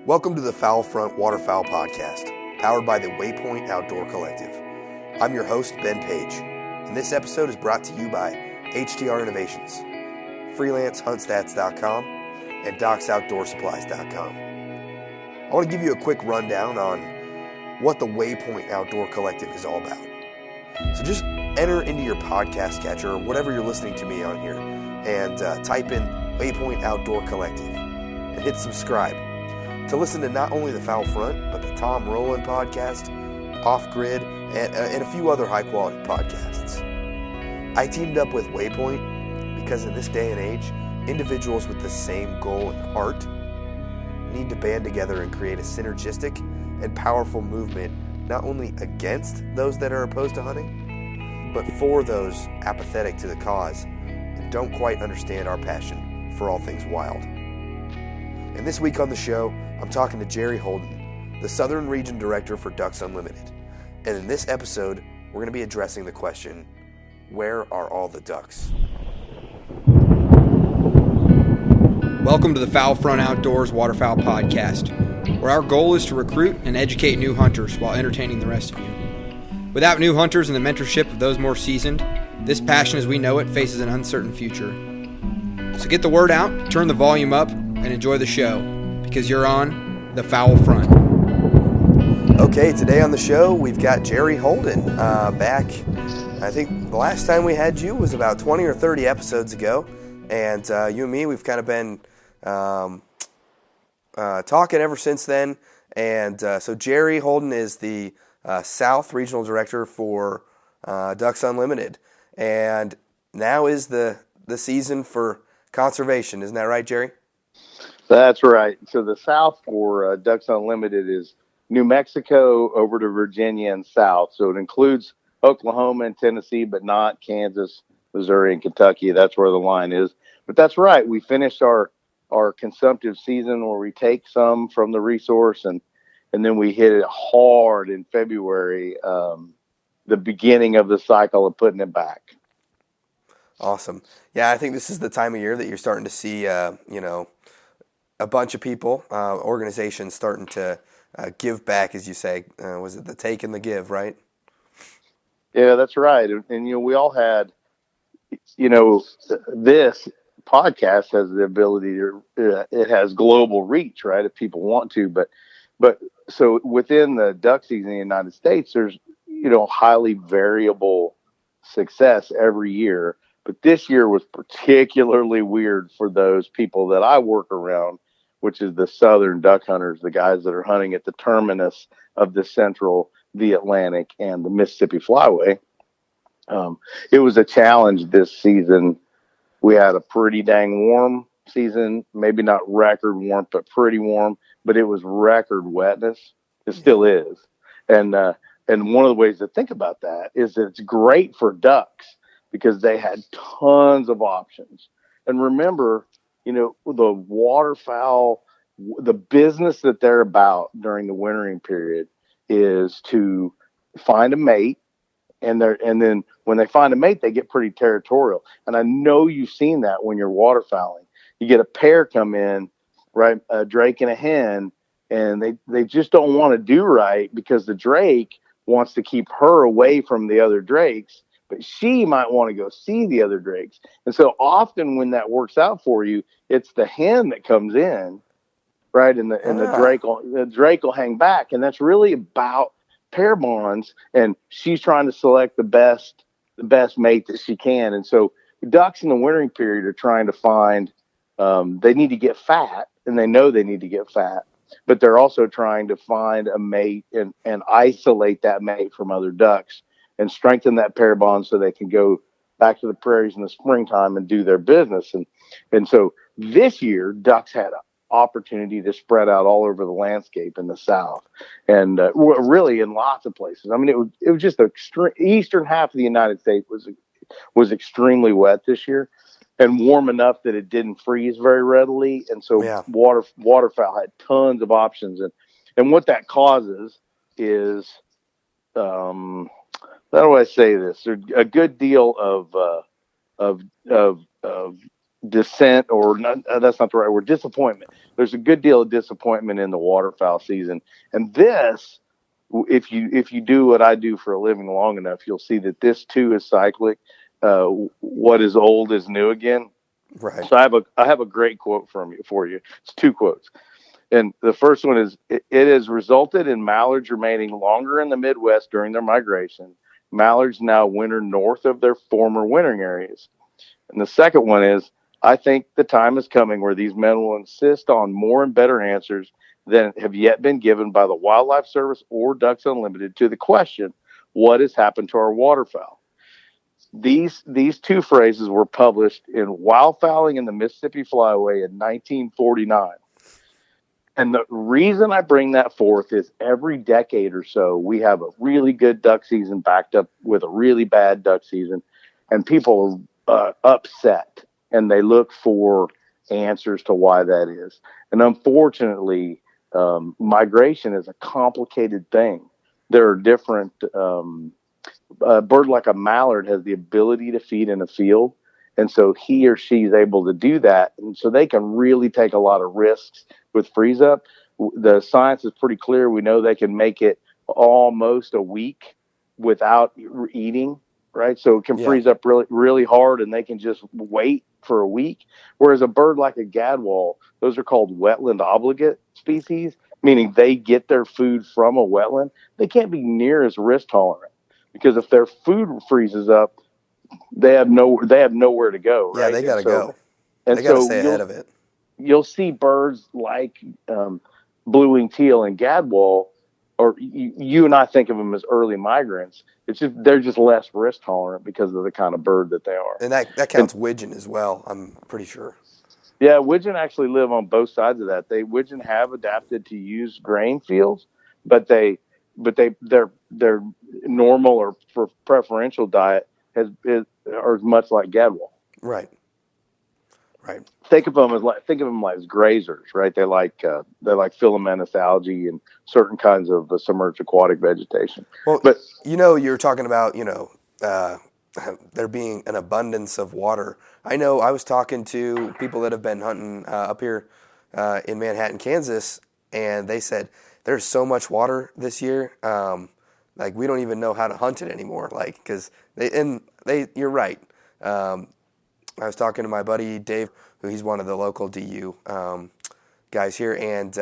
Welcome to the Fowl Front Waterfowl Podcast, powered by the Waypoint Outdoor Collective. I'm your host, Ben Page, and this episode is brought to you by HTR Innovations, freelancehuntstats.com, and docsoutdoorsupplies.com. I want to give you a quick rundown on what the Waypoint Outdoor Collective is all about. So just enter into your podcast catcher or whatever you're listening to me on here and type in Waypoint Outdoor Collective and hit subscribe to listen to not only the Fowl Front, but the Tom Rowland podcast, Off Grid, and a few other high-quality podcasts. I teamed up with Waypoint because in this day and age, individuals with the same goal and heart need to band together and create a synergistic and powerful movement not only against those that are opposed to hunting, but for those apathetic to the cause and don't quite understand our passion for all things wild. And this week on the show, I'm talking to Jerry Holden, the Southern Region Director for Ducks Unlimited. And in this episode, we're going to be addressing the question, where are all the ducks? Welcome to the Fowl Front Outdoors Waterfowl Podcast, where our goal is to recruit and educate new hunters while entertaining the rest of you. Without new hunters and the mentorship of those more seasoned, this passion as we know it faces an uncertain future. So get the word out, turn the volume up, and enjoy the show, because you're on the Fowl Front. Okay, today on the show, we've got Jerry Holden back. I think the last time we had you was about 20 or 30 episodes ago, and you and me, we've kind of been talking ever since then. And so Jerry Holden is the South Regional Director for Ducks Unlimited, and now is the season for conservation. Isn't that right, Jerry? That's right. So the South for Ducks Unlimited is New Mexico over to Virginia and south. So it includes Oklahoma and Tennessee, but not Kansas, Missouri, and Kentucky. That's where the line is. But that's right. We finished our consumptive season where we take some from the resource and then we hit it hard in February, the beginning of the cycle of putting it back. Awesome. Yeah, I think this is the time of year that you're starting to see, a bunch of people, organizations starting to give back, as you say. Was it the take and the give, right? Yeah, that's right. And we all had, this podcast has the ability to, it has global reach, right? If people want to, but so within the duck season in the United States, there's, highly variable success every year. But this year was particularly weird for those people that I work around, which is the southern duck hunters, the guys that are hunting at the terminus of the central, the Atlantic, and the Mississippi Flyway. It was a challenge this season. We had a pretty dang warm season, maybe not record warm, but pretty warm, but it was record wetness. It still is. And one of the ways to think about that is that it's great for ducks because they had tons of options. And remember, the waterfowl, the business that they're about during the wintering period is to find a mate. And then when they find a mate, they get pretty territorial. And I know you've seen that when you're waterfowling. You get a pair come in, right, a drake and a hen, and they just don't want to do right because the drake wants to keep her away from the other drakes, but she might want to go see the other drakes. And so often when that works out for you, it's the hen that comes in, right, and the drake will hang back, and that's really about pair bonds, and she's trying to select the best mate that she can. And so ducks in the wintering period are trying to find, they need to get fat, and they know they need to get fat, but they're also trying to find a mate and isolate that mate from other ducks and strengthen that pair bond so they can go back to the prairies in the springtime and do their business. And so this year, ducks had an opportunity to spread out all over the landscape in the South, and really in lots of places. I mean, it was just the eastern half of the United States was extremely wet this year, and warm enough that it didn't freeze very readily. And so waterfowl had tons of options, and what that causes is, how do I say this? There's a good deal of dissent, or not, that's not the right word, disappointment. There's a good deal of disappointment in the waterfowl season. And this, if you do what I do for a living long enough, you'll see that this too is cyclic. What is old is new again. Right. So I have a great quote for you. It's two quotes. And the first one is, it has resulted in mallards remaining longer in the Midwest during their migration. Mallards now winter north of their former wintering areas. And the second one is, I think the time is coming where these men will insist on more and better answers than have yet been given by the Wildlife Service or Ducks Unlimited to the question, what has happened to our waterfowl? These two phrases were published in Wildfowling in the Mississippi Flyway in 1949. And the reason I bring that forth is every decade or so, we have a really good duck season backed up with a really bad duck season, and people are upset and they look for answers to why that is. And unfortunately, migration is a complicated thing. There are different, a bird like a mallard has the ability to feed in a field. And so he or she is able to do that. And so they can really take a lot of risks with freeze up. The science is pretty clear. We know they can make it almost a week without eating, right? So it can freeze up really, really hard, and they can just wait for a week. Whereas a bird like a gadwall, those are called wetland obligate species, meaning they get their food from a wetland. They can't be near as risk tolerant, because if their food freezes up, they have nowhere to go. Right? Yeah, they got to go. And they got to so stay ahead of it. You'll see birds like blue-winged teal and gadwall, or you and I think of them as early migrants. It's just they're just less risk tolerant because of the kind of bird that they are. And that counts widgeon as well, I'm pretty sure. Yeah, widgeon actually live on both sides of that. Widgeon have adapted to use grain fields, but their normal or for preferential diet are much like gadwall. Right. Right. Think of them as grazers, right? They like filamentous algae and certain kinds of submerged aquatic vegetation. Well, but you're talking about there being an abundance of water. I know I was talking to people that have been hunting up here in Manhattan, Kansas, and they said there's so much water this year. Like we don't even know how to hunt it anymore. Like because you're right. I was talking to my buddy Dave, who he's one of the local DU guys here, and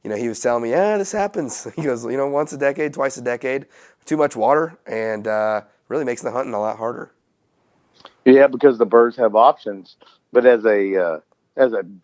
he was telling me, this happens. He goes, once a decade, twice a decade, too much water, and really makes the hunting a lot harder. Yeah, because the birds have options, but as a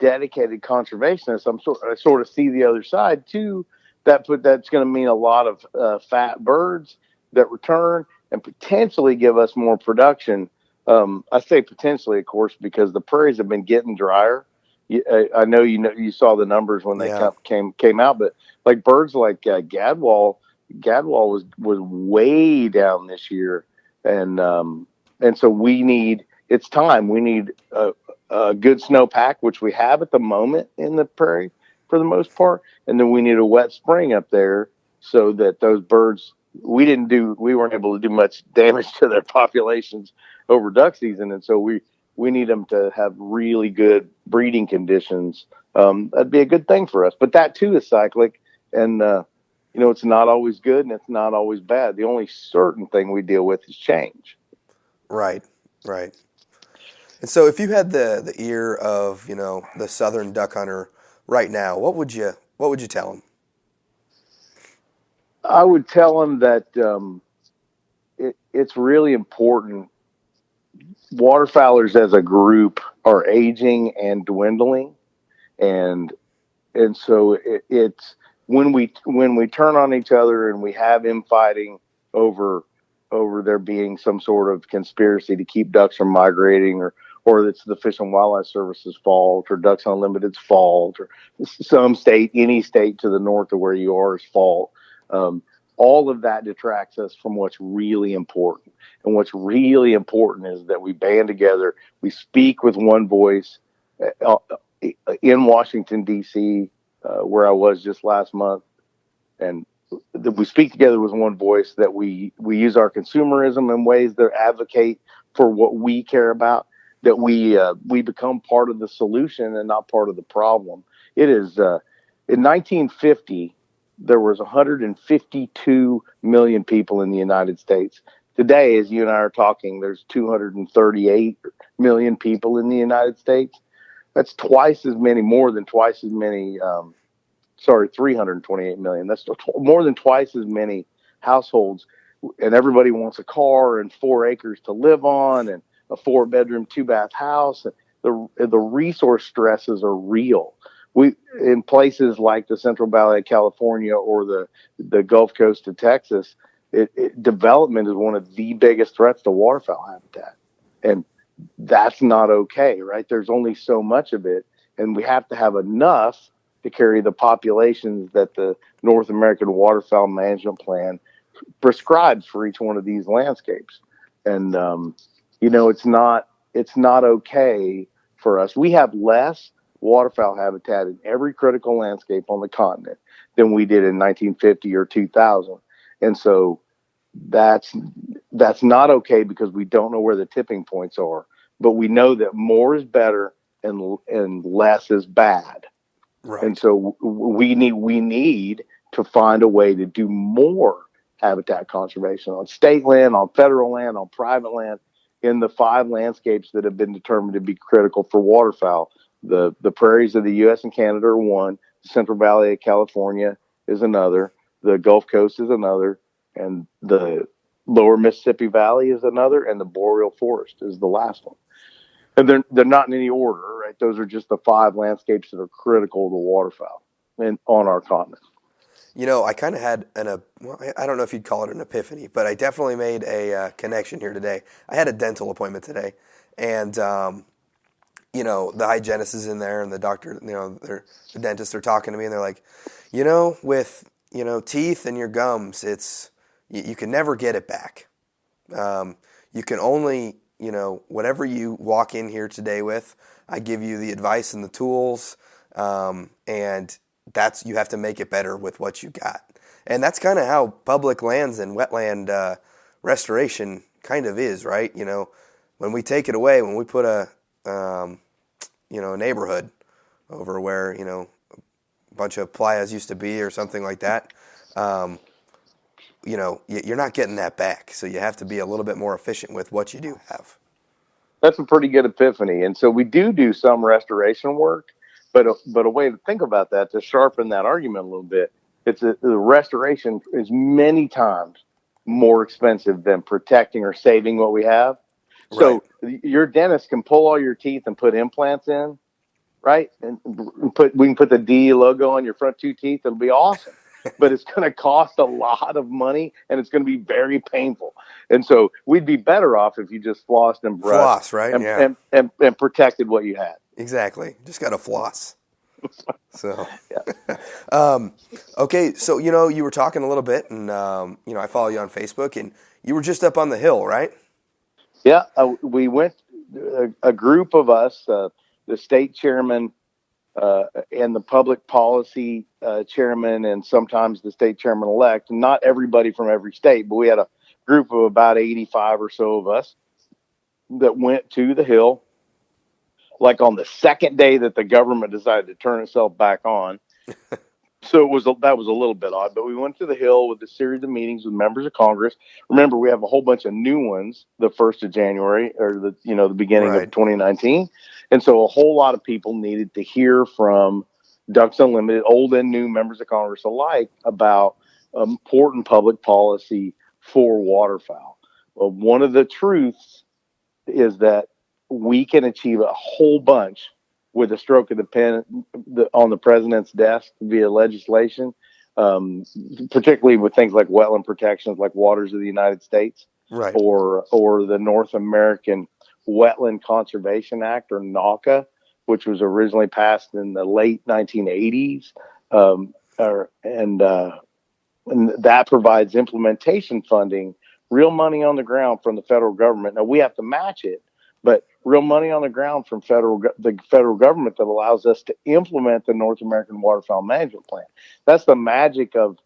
dedicated conservationist, I sort of see the other side too. That's going to mean a lot of fat birds that return and potentially give us more production. I say potentially, of course, because the prairies have been getting drier. I know you saw the numbers when they came out, but like birds like gadwall was way down this year, and so it's time. We need a good snowpack, which we have at the moment in the prairie for the most part, and then we need a wet spring up there so that those birds. We weren't able to do much damage to their populations over duck season, and so we need them to have really good breeding conditions. That'd be a good thing for us, but that too is cyclic, and it's not always good and it's not always bad. The only certain thing we deal with is change. Right. And so if you had the ear of the southern duck hunter right now, what would you tell him? I would tell them that it's really important. Waterfowlers as a group are aging and dwindling, and so it's when we turn on each other and we have infighting over there being some sort of conspiracy to keep ducks from migrating, or it's the Fish and Wildlife Service's fault, or Ducks Unlimited's fault, or any state to the north of where you are is fault. All of that detracts us from what's really important. And what's really important is that we band together. We speak with one voice in Washington, D.C., where I was just last month. And that we speak together with one voice, that we use our consumerism in ways that advocate for what we care about. that we become part of the solution and not part of the problem. It is in 1950 there was 152 million people in the United States. Today, as you and I are talking, there's 238 million people in the United States. That's twice as many, more than twice as many. 328 million. That's more than twice as many households, and everybody wants a car and 4 acres to live on and a 4-bedroom, 2-bath house. The resource stresses are real. We, in places like the Central Valley of California or the Gulf Coast of Texas, development is one of the biggest threats to waterfowl habitat, and that's not okay, right? There's only so much of it, and we have to have enough to carry the populations that the North American Waterfowl Management Plan prescribes for each one of these landscapes. And it's not okay for us. We have less waterfowl habitat in every critical landscape on the continent than we did in 1950 or 2000. And so that's not okay, because we don't know where the tipping points are, but we know that more is better and less is bad. Right. And so we need to find a way to do more habitat conservation on state land, on federal land, on private land, in the 5 landscapes that have been determined to be critical for waterfowl. The prairies of the U.S. and Canada are one. The Central Valley of California is another. The Gulf Coast is another. And the lower Mississippi Valley is another. And the boreal forest is the last one. And they're not in any order, right? Those are just the 5 landscapes that are critical to waterfowl on our continent. I kind of had I don't know if you'd call it an epiphany, but I definitely made a connection here today. I had a dental appointment today, and the hygienist is in there, and the doctor, the dentist are talking to me, and they're like, with teeth and your gums, it's you can never get it back. You can only whatever you walk in here today with, I give you the advice and the tools, and you have to make it better with what you got. And that's kind of how public lands and wetland restoration kind of is, right? When we take it away, when we put a neighborhood over where, a bunch of playas used to be or something like that, you're not getting that back. So you have to be a little bit more efficient with what you do have. That's a pretty good epiphany. And so we do some restoration work, but a way to think about that, to sharpen that argument a little bit, the restoration is many times more expensive than protecting or saving what we have. So your dentist can pull all your teeth and put implants in, right? And we can put the D logo on your front 2 teeth. It'll be awesome. But it's going to cost a lot of money, and it's going to be very painful. And so we'd be better off if you just flossed and brushed, right? And protected what you had. Exactly. Just got to floss. So, yeah. Okay. So, you were talking a little bit, and, I follow you on Facebook, and you were just up on the hill, right? Yeah. We went, a group of us, the state chairman, and the public policy chairman, and sometimes the state chairman-elect. Not everybody from every state, but we had a group of about 85 or so of us that went to the Hill, like on the second day that the government decided to turn itself back on. So that was a little bit odd, but we went to the Hill with a series of meetings with members of Congress. Remember, we have a whole bunch of new ones the 1st of January, or the beginning of 2019. And so a whole lot of people needed to hear from Ducks Unlimited, old and new members of Congress alike, about important public policy for waterfowl. Well, one of the truths is that we can achieve a whole bunch with a stroke of the pen on the president's desk via legislation, particularly with things like wetland protections, like Waters of the United States, right, or the North American Wetland Conservation Act, or NAWCA, which was originally passed in the late 1980s, and that provides implementation funding, real money on the ground from the federal government. Now we have to match it, but real money on the ground from the federal government that allows us to implement the North American Waterfowl Management Plan. That's the magic of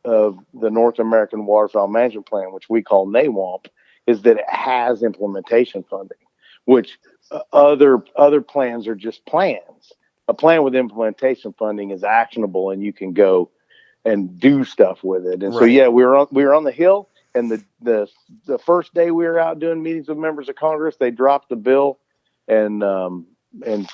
the North American Waterfowl Management Plan, which we call NAWAMP, is that it has implementation funding. which other plans are just plans. A plan with implementation funding is actionable, and you can go and do stuff with it. And so, Right. yeah, we were on the Hill, and the first day we were out doing meetings with members of Congress, they dropped the bill, and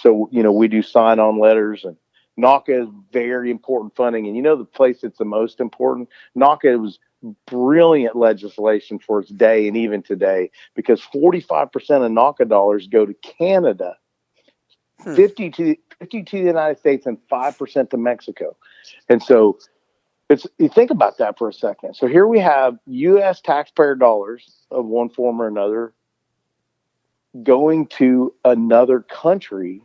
so we do sign on letters, and NACA is very important funding. And the place that's the most important, NACA was brilliant legislation for its day and even today, because 45% of NACA dollars go to Canada, 50 to the United States, and 5% to Mexico. And so you think about that for a second. So here we have U.S. taxpayer dollars of one form or another going to another country,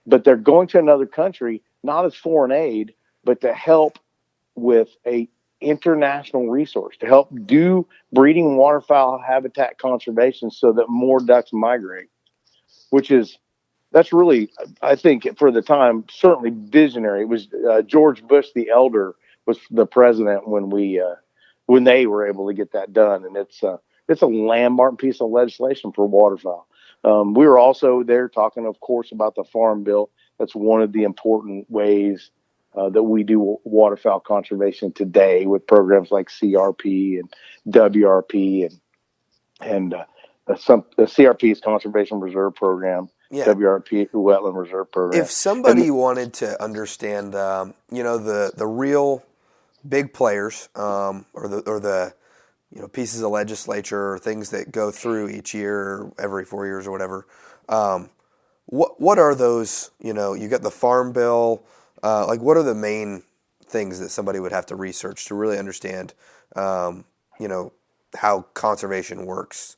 but they're going to another country not as foreign aid, but to help with a international resource, to help do breeding waterfowl habitat conservation so that more ducks migrate, that's really, I think, for the time, certainly visionary. It was George Bush the Elder was the president when they were able to get that done, and it's a landmark piece of legislation for waterfowl. We were also there talking, of course, about the Farm Bill. That's one of the important ways that we do waterfowl conservation today, with programs like CRP and WRP and the CRP's Conservation Reserve Program. Yeah. WRP, Wetland Reserve Program. If somebody wanted to understand, the real big players, or the pieces of legislature or things that go through each year, every 4 years or whatever, what are those? You got the Farm Bill. What are the main things that somebody would have to research to really understand, how conservation works?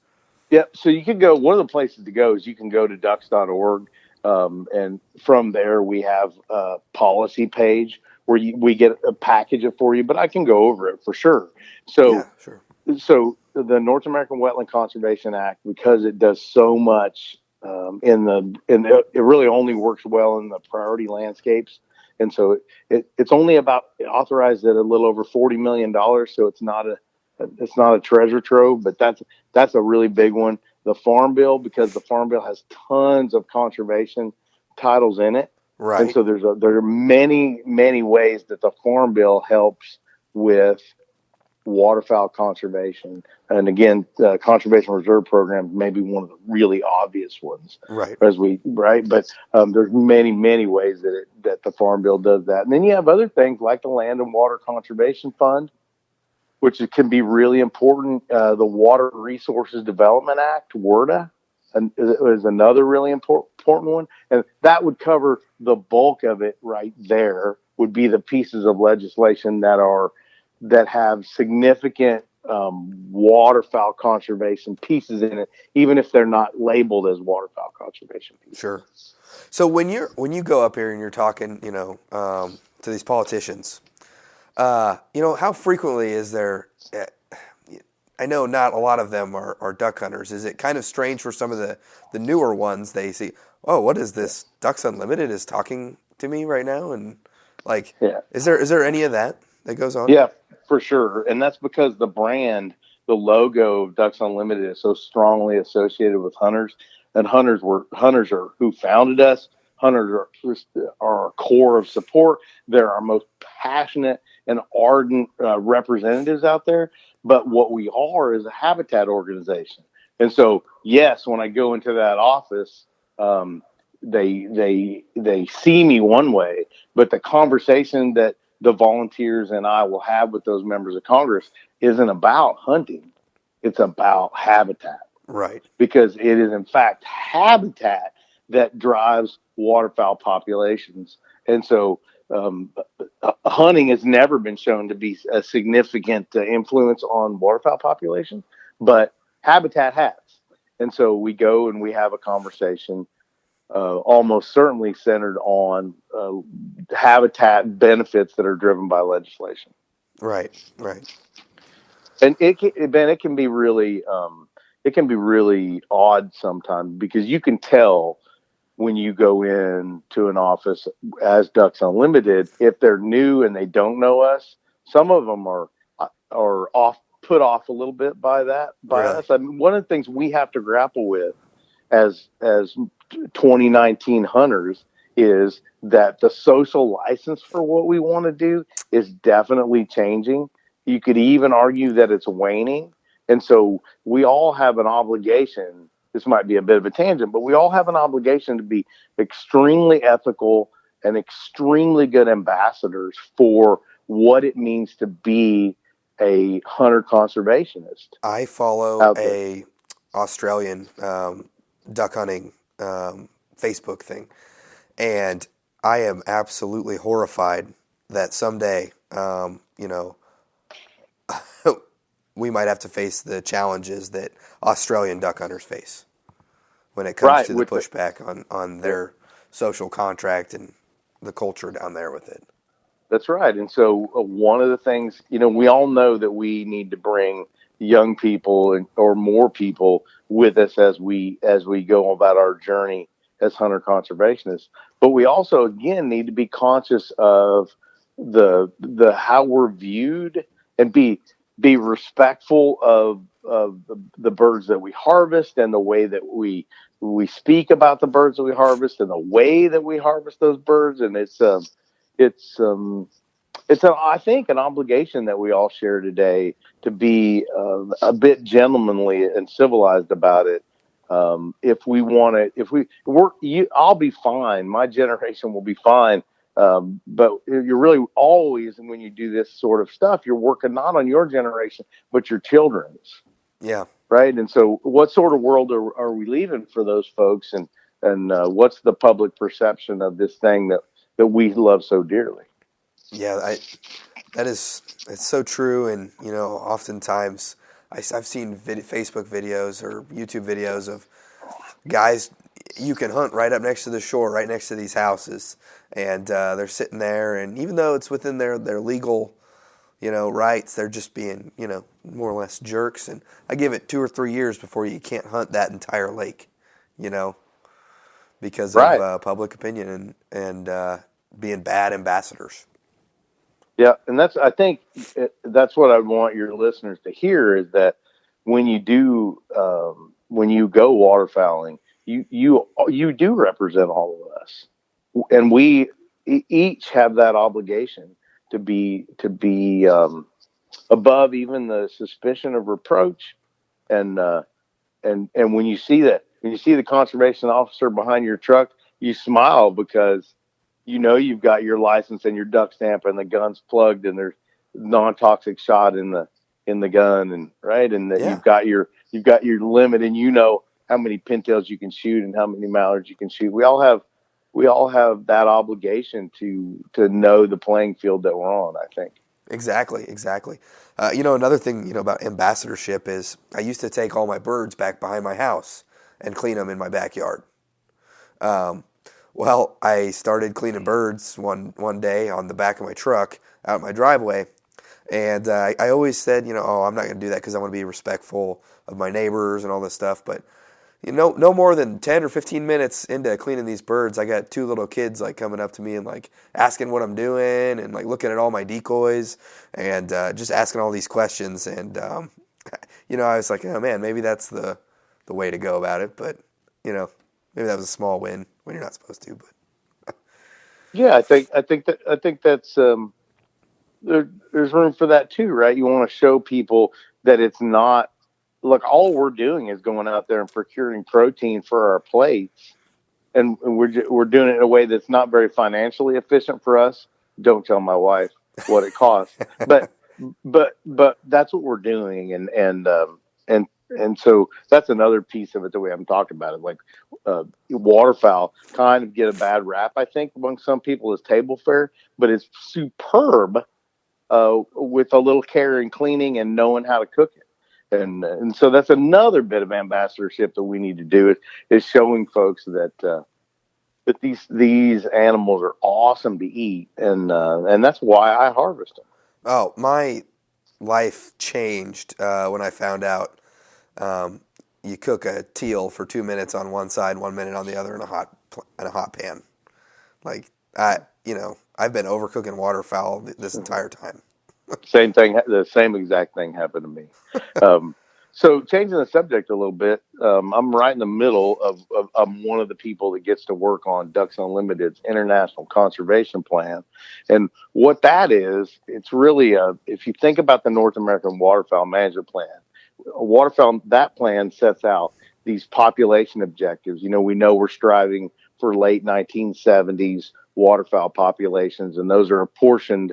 Yeah, so you can go, one of the places to go is you can go to ducks.org, and from there we have a policy page where we get a package for you, but I can go over it for sure. So, yeah, sure. So the North American Wetland Conservation Act, because it does so much, it really only works well in the priority landscapes. And so it's only authorized at a little over $40 million. So it's not a treasure trove, but that's a really big one. The Farm Bill, because the Farm Bill has tons of conservation titles in it. Right. And so there are many, many ways that the Farm Bill helps with waterfowl conservation. And again, the Conservation Reserve Program may be one of the really obvious ones. Right. But there's many, many ways that the Farm Bill does that. And then you have other things like the Land and Water Conservation Fund, which can be really important. The Water Resources Development Act, WRDA, is another really important one. And that would cover the bulk of it right there, would be the pieces of legislation that have significant waterfowl conservation pieces in it, even if they're not labeled as waterfowl conservation pieces. Sure. So when you go up here and you're talking, to these politicians, how frequently is there? I know not a lot of them are duck hunters. Is it kind of strange for some of the newer ones? They see, oh, what is this? Ducks Unlimited is talking to me right now, and is there any of that goes on? Yeah, for sure. And that's because the brand, the logo of Ducks Unlimited is so strongly associated with hunters, and hunters are who founded us. Hunters are our core of support. They're our most passionate and ardent representatives out there. But what we are is a habitat organization. And so, yes, when I go into that office, they see me one way, but the conversation that the volunteers and I will have with those members of Congress isn't about hunting. It's about habitat. Right. Because it is, in fact, habitat that drives waterfowl populations. And so hunting has never been shown to be a significant influence on waterfowl population, but habitat has. And so we go and we have a conversation almost certainly centered on habitat benefits that are driven by legislation. Right. And it can be really odd sometimes, because you can tell when you go into an office as Ducks Unlimited, if they're new and they don't know us. Some of them are put off a little bit by us. I mean, one of the things we have to grapple with as 2019 hunters is that the social license for what we want to do is definitely changing. You could even argue that it's waning. And so we all have an obligation. This might be a bit of a tangent, but we all have an obligation to be extremely ethical and extremely good ambassadors for what it means to be a hunter conservationist. I follow a Australian duck hunting Facebook thing, and I am absolutely horrified that someday, we might have to face the challenges that Australian duck hunters face when it comes to the pushback on their social contract and the culture down there with it. That's right. And so one of the things, we all know that we need to bring young people or more people with us as we go about our journey as hunter conservationists. But we also, again, need to be conscious of the how we're viewed and be respectful of the birds that we harvest and the way that we speak about the birds that we harvest and the way that we harvest those birds. And it's I think an obligation that we all share today to be a bit gentlemanly and civilized about it. If we want to, I'll be fine. My generation will be fine. But you're really always, and when you do this sort of stuff, you're working not on your generation, but your children's. Yeah. Right. And so what sort of world are we leaving for those folks? And what's the public perception of this thing that we love so dearly? Yeah, it's so true. And, oftentimes I've seen Facebook videos or YouTube videos of guys, you can hunt right up next to the shore, right next to these houses. And they're sitting there. And even though it's within their legal, rights, they're just being, more or less jerks. And I give it 2 or 3 years before you can't hunt that entire lake, because of public opinion and being bad ambassadors. Yeah, and I think that's what I want your listeners to hear is that when you do when you go waterfowling, you do represent all of us, and we each have that obligation to be above even the suspicion of reproach, and when you see the conservation officer behind your truck, you smile because you've got your license and your duck stamp and the gun's plugged and there's non-toxic shot in the gun and that you've got your limit and how many pintails you can shoot and how many mallards you can shoot. We all have that obligation to know the playing field that we're on, I think. Exactly. Another thing, about ambassadorship is I used to take all my birds back behind my house and clean them in my backyard. Well, I started cleaning birds one day on the back of my truck out in my driveway, and I always said, I'm not going to do that because I want to be respectful of my neighbors and all this stuff. But no more than 10 or 15 minutes into cleaning these birds, I got 2 little kids coming up to me and asking what I'm doing and looking at all my decoys and just asking all these questions. And I was like, oh man, maybe that's the way to go about it. But maybe that was a small win when you're not supposed to. But yeah, I think that's there's room for that too, right? You want to show people that it's not. Look, all we're doing is going out there and procuring protein for our plates, and we're doing it in a way that's not very financially efficient for us. Don't tell my wife what it costs, but that's what we're doing, and so that's another piece of it that we haven't talked about. It waterfowl kind of get a bad rap, I think, among some people as table fare, but it's superb with a little care and cleaning and knowing how to cook it. And so that's another bit of ambassadorship that we need to do is showing folks that these animals are awesome to eat, and that's why I harvest them. Oh, my life changed when I found out you cook a teal for 2 minutes on one side, 1 minute on the other in a hot pan. I've been overcooking waterfowl this entire time. Same thing. The same exact thing happened to me. So changing the subject a little bit, I'm right in the middle of I'm one of the people that gets to work on Ducks Unlimited's international conservation plan, and what that is, it's really if you think about the North American waterfowl management plan, a waterfowl that plan sets out these population objectives. We know we're striving for late 1970s waterfowl populations, and those are apportioned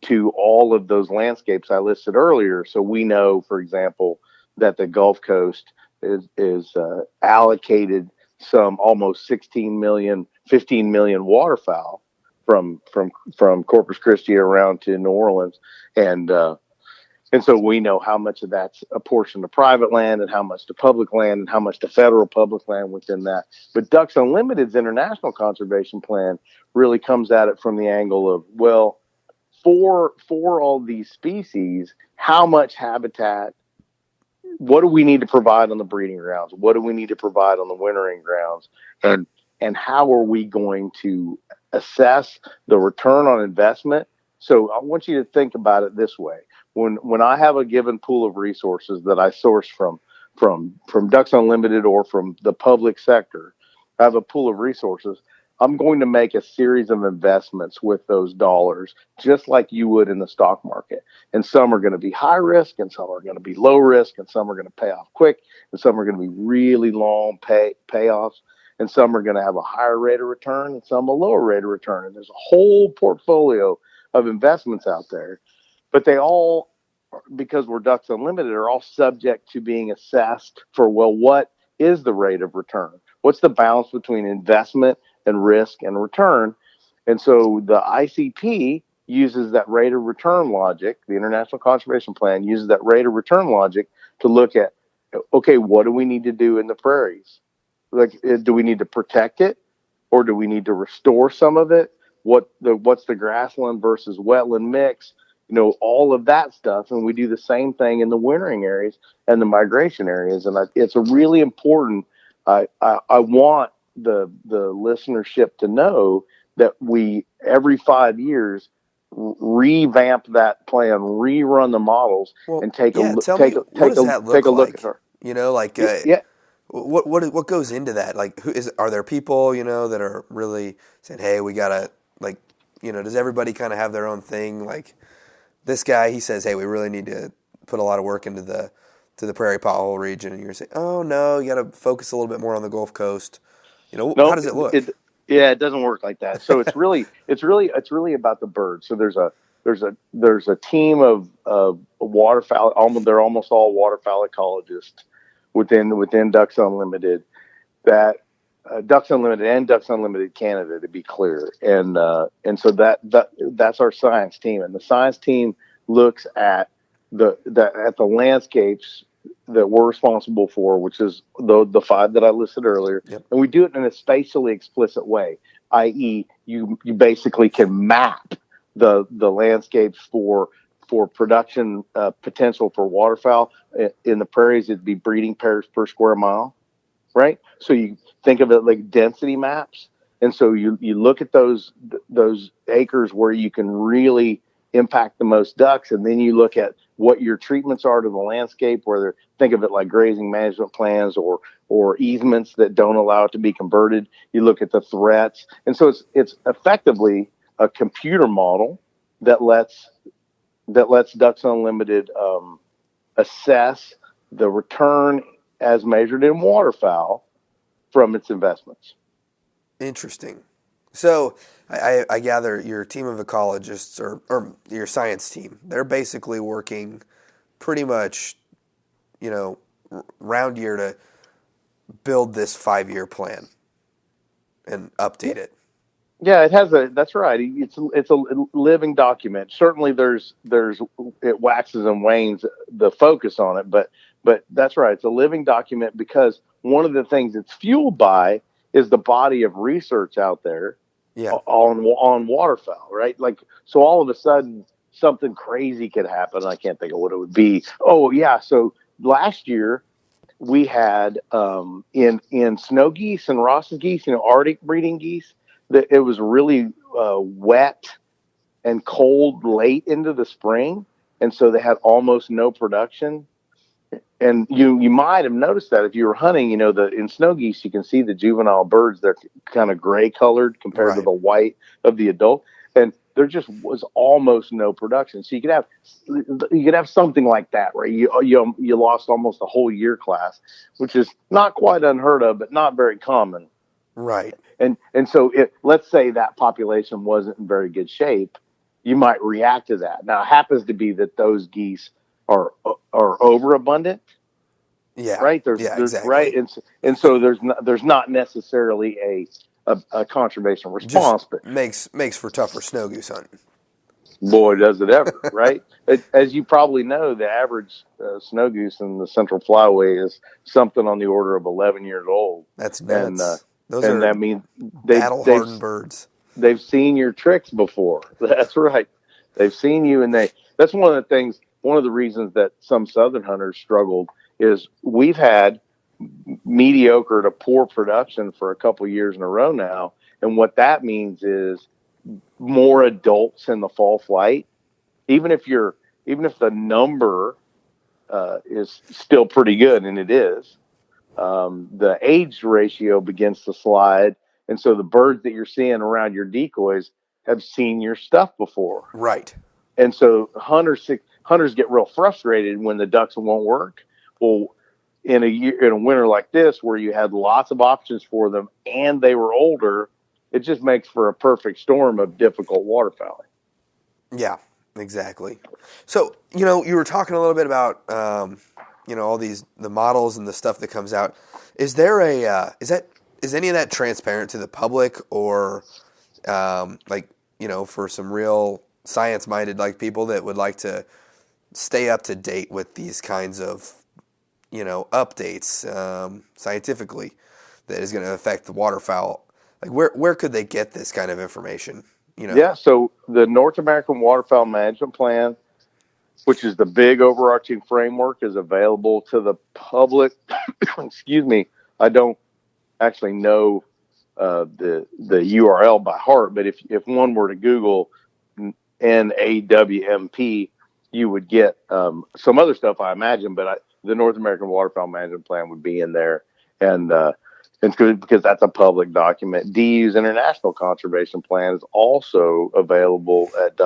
to all of those landscapes I listed earlier. So we know, for example, that the Gulf Coast is allocated some almost 16 million, 15 million waterfowl from Corpus Christi around to New Orleans, and so we know how much of that's a portion to private land and how much to public land and how much to federal public land within that. But Ducks Unlimited's international conservation plan really comes at it from the angle of, well, for all these species, how much habitat, what do we need to provide on the breeding grounds? What do we need to provide on the wintering grounds? And how are we going to assess the return on investment? So I want you to think about it this way. When I have a given pool of resources that I source from Ducks Unlimited or from the public sector, I have a pool of resources. I'm going to make a series of investments with those dollars, just like you would in the stock market. And some are going to be high risk, and some are going to be low risk, and some are going to pay off quick, and some are going to be really long payoffs, and some are going to have a higher rate of return, and some a lower rate of return. And there's a whole portfolio of investments out there, but they all, because we're Ducks Unlimited, are all subject to being assessed for, well, what is the rate of return? What's the balance between investment and risk and return? And so the ICP uses that rate of return logic. The International Conservation Plan uses that rate of return logic to look at, okay, what do we need to do in the prairies? Like, do we need to protect it, or do we need to restore some of it? What's the grassland versus wetland mix? All of that stuff. And we do the same thing in the wintering areas and the migration areas. And it's a really important. I want the listenership to know that we, every 5 years, revamp that plan, rerun the models, and take a look at her. What goes into that? Like, are there people that are really saying, hey, we gotta, like, does everybody kind of have their own thing? Like, this guy, he says, hey, we really need to put a lot of work into the prairie pothole region, and you're saying, oh no, you got to focus a little bit more on the Gulf Coast. How does it look? It doesn't work like that. So it's really about the birds. So there's a team of waterfowl. They're almost all waterfowl ecologists within Ducks Unlimited. That Ducks Unlimited and Ducks Unlimited Canada, to be clear, and so that's our science team, and the science team looks at the landscapes that we're responsible for, which is the 5 that I listed earlier. Yep. And we do it in a spatially explicit way, i.e., you basically can map the landscapes for production potential for waterfowl. In the prairies, it'd be breeding pairs per square mile, right? So you think of it like density maps, and so you look at those acres where you can really impact the most ducks, and then you look at what your treatments are to the landscape, whether think of it like grazing management plans or easements that don't allow it to be converted. You look at the threats, and so it's effectively a computer model that lets Ducks Unlimited assess the return as measured in waterfowl from its investments. Interesting. So I gather your team of ecologists or your science team, they're basically working pretty much, round year to build this 5-year plan and update it. Yeah, that's right. It's a living document. Certainly it waxes and wanes the focus on it, but that's right. It's a living document because one of the things it's fueled by is the body of research out there. Yeah. On waterfowl, right? Like, so all of a sudden something crazy could happen. I can't think of what it would be. Oh yeah. So last year we had, in snow geese and Ross's geese, Arctic breeding geese, that it was really, wet and cold late into the spring. And so they had almost no production. And you might have noticed that if you were hunting, in snow geese, you can see the juvenile birds. They're kind of gray colored compared to Right. the white of the adult. And there just was almost no production. So you could have something like that, where you lost almost a whole year class, which is not quite unheard of, but not very common. Right. And so let's say that population wasn't in very good shape, you might react to that. Now it happens to be that those geese are overabundant, Yeah. right? Yeah, There's right, exactly. and so there's not necessarily a conservation Just response, but makes for tougher snow goose hunting. boy, does it ever, right? As you probably know, the average snow goose in the Central Flyway is something on the order of 11 years old, That's and nuts. Those and are that means they've battle they've hardened birds. they've seen your tricks before. That's right. They've seen you, and that's one of the things. One of the reasons that some southern hunters struggled is we've had mediocre to poor production for a couple of years in a row now, and what that means is more adults in the fall flight. Even if the number is still pretty good, and it is, the age ratio begins to slide, and so the birds that you're seeing around your decoys have seen your stuff before, Right. and so hunters get real frustrated when the ducks won't work. Well, in a winter like this, where you had lots of options for them and they were older, it just makes for a perfect storm of difficult waterfowling. Yeah, exactly. So, you were talking a little bit about, all the models and the stuff that comes out. Is there is any of that transparent to the public, or, for some real science-minded people that would like to stay up to date with these kinds of, updates, scientifically, that is going to affect the waterfowl? Where could they get this kind of information? Yeah, so the North American Waterfowl Management Plan, which is the big overarching framework, is available to the public. Excuse me, I don't actually know the URL by heart, but if one were to Google NAWMP, you would get some other stuff, I imagine. But the North American Waterfowl Management Plan would be in there, and it's good because that's a public document. DU's International Conservation Plan is also available at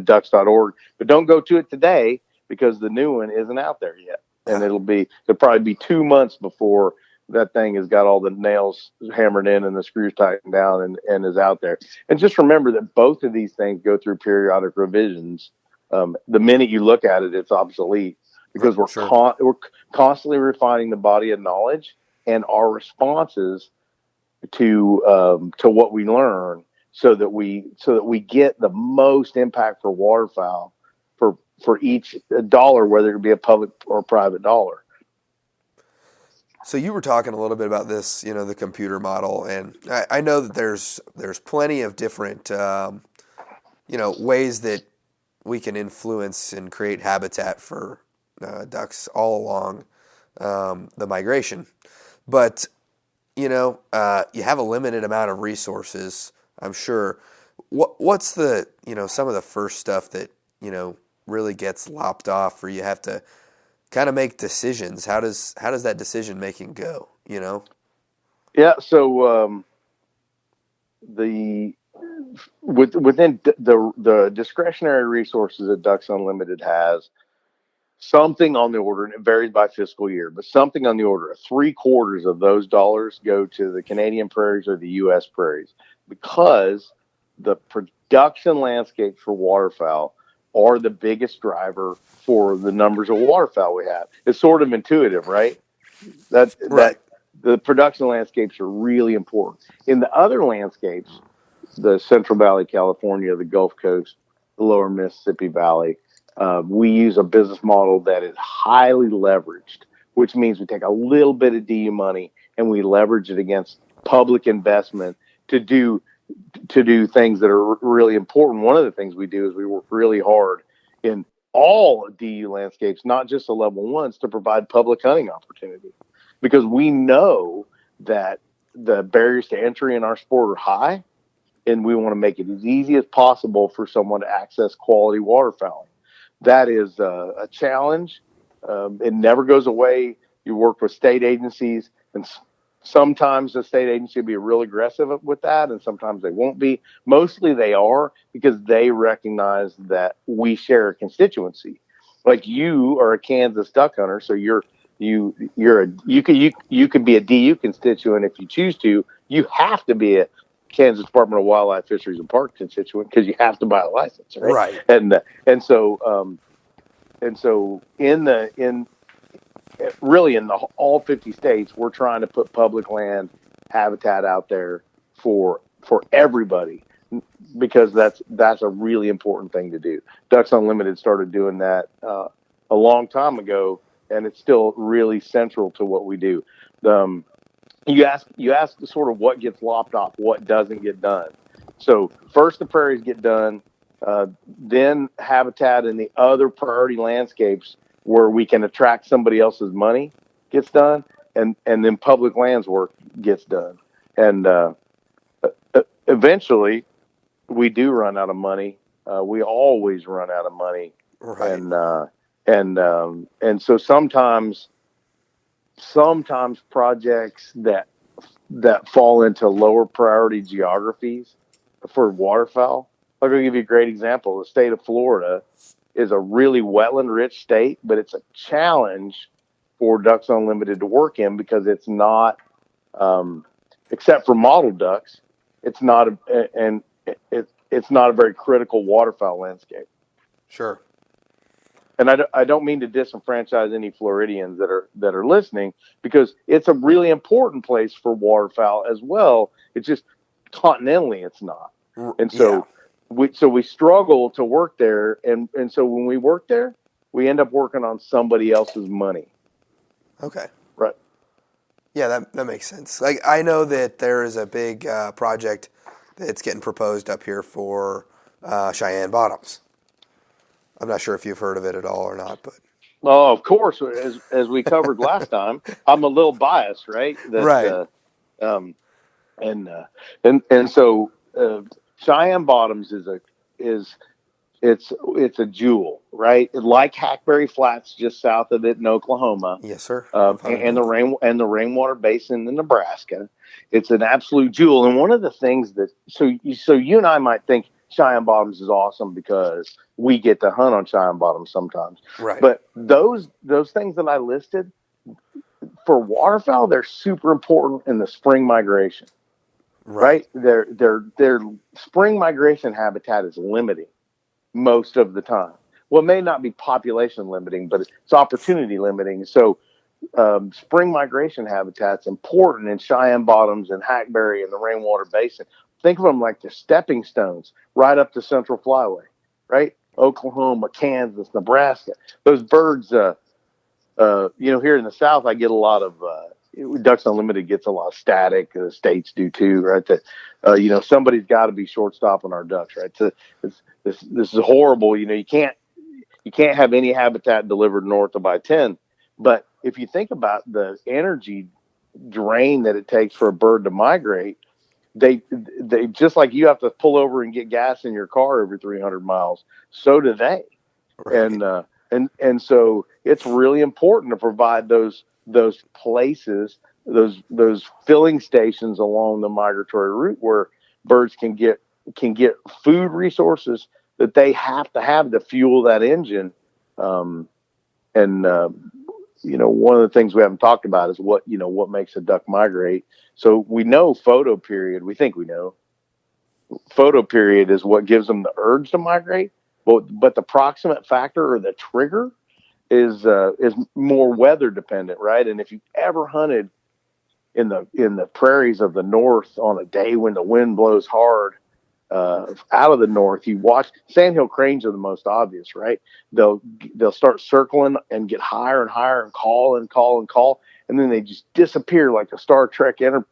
ducks.org, but don't go to it today because the new one isn't out there yet, and it'll probably be 2 months before that thing has got all the nails hammered in and the screws tightened down and is out there. And just remember that both of these things go through periodic revisions. The minute you look at it, it's obsolete because we're constantly refining the body of knowledge and our responses to what we learn, so that we get the most impact for waterfowl for each dollar, whether it be a public or private dollar. So you were talking a little bit about this, the computer model, and I know that there's plenty of different, ways that we can influence and create habitat for ducks all along the migration. But, you have a limited amount of resources, I'm sure. What's the, some of the first stuff that, really gets lopped off, or you have to kind of make decisions? How does that decision making go? Yeah. So within the discretionary resources that Ducks Unlimited has, something on the order, and it varies by fiscal year, but something on the order of 3/4 of those dollars go to the Canadian prairies or the U.S. prairies, because the production landscapes for waterfowl are the biggest driver for the numbers of waterfowl we have. It's sort of intuitive, right? Right. That the production landscapes are really important. In the other landscapes, the Central Valley, California, the Gulf Coast, the Lower Mississippi Valley, we use a business model that is highly leveraged, which means we take a little bit of DU money and we leverage it against public investment to do things that are really important. One of the things we do is we work really hard in all DU landscapes, not just the level ones, to provide public hunting opportunity, because we know that the barriers to entry in our sport are high, and we want to make it as easy as possible for someone to access quality waterfowling. That is a challenge, It never goes away. You work with state agencies, and sometimes the state agency will be real aggressive with that, and sometimes they won't be. Mostly they are, because they recognize that we share a constituency. Like, you are a Kansas duck hunter, so you could be a DU constituent if you choose to. You have to be a Kansas Department of Wildlife, Fisheries, and Parks constituent, because you have to buy a license, right? Right. And so in really in all 50 states, we're trying to put public land habitat out there for everybody, because that's a really important thing to do. Ducks Unlimited started doing that a long time ago, and it's still really central to what we do. You ask sort of what gets lopped off, what doesn't get done. So first the prairies get done, then habitat in the other priority landscapes where we can attract somebody else's money gets done, and then public lands work gets done. And eventually we do run out of money. We always run out of money. Right. And so sometimes projects that fall into lower priority geographies for waterfowl. I'll give you a great example. The state of Florida is a really wetland rich state, but it's a challenge for Ducks Unlimited to work in, because it's not, except for mottled ducks, it's not a very critical waterfowl landscape. Sure. And I don't mean to disenfranchise any Floridians that are listening, because it's a really important place for waterfowl as well. It's just continentally it's not. And so we struggle to work there, and so when we work there, we end up working on somebody else's money. Okay. Right. Yeah, that makes sense. Like, I know that there is a big project that's getting proposed up here for Cheyenne Bottoms. I'm not sure if you've heard of it at all or not, but oh, of course, as we covered last time, I'm a little biased, right? Right. And so Cheyenne Bottoms is a jewel, right? Like Hackberry Flats, just south of it in Oklahoma. Yes, sir. And the rainwater basin in Nebraska. It's an absolute jewel. And one of the things that so you and I might think Cheyenne Bottoms is awesome because we get to hunt on Cheyenne Bottoms sometimes. Right. But those things that I listed for waterfowl, they're super important in the spring migration. Right? Their spring migration habitat is limiting most of the time. Well, it may not be population limiting, but it's opportunity limiting. So spring migration habitat's important in Cheyenne Bottoms and Hackberry and the rainwater basin. Think of them like the stepping stones right up the Central Flyway, right? Oklahoma, Kansas, Nebraska. Those birds, here in the South, I get a lot of, Ducks Unlimited gets a lot of static. The states do too, right? That, somebody's got to be shortstopping our ducks, right? So this is horrible. You can't have any habitat delivered north of I-10. But if you think about the energy drain that it takes for a bird to migrate, they just like you have to pull over and get gas in your car every 300 miles. So do they. Right. And so it's really important to provide those places, those filling stations along the migratory route where birds can get food resources that they have to fuel that engine. One of the things we haven't talked about is what makes a duck migrate. So we know photo period. We think we know photo period is what gives them the urge to migrate. But the proximate factor or the trigger is more weather dependent, right? And if you've ever hunted in the prairies of the north on a day when the wind blows hard out of the north, you watch sandhill cranes are the most obvious, right? They'll start circling and get higher and higher and call and call and call, and then they just disappear like the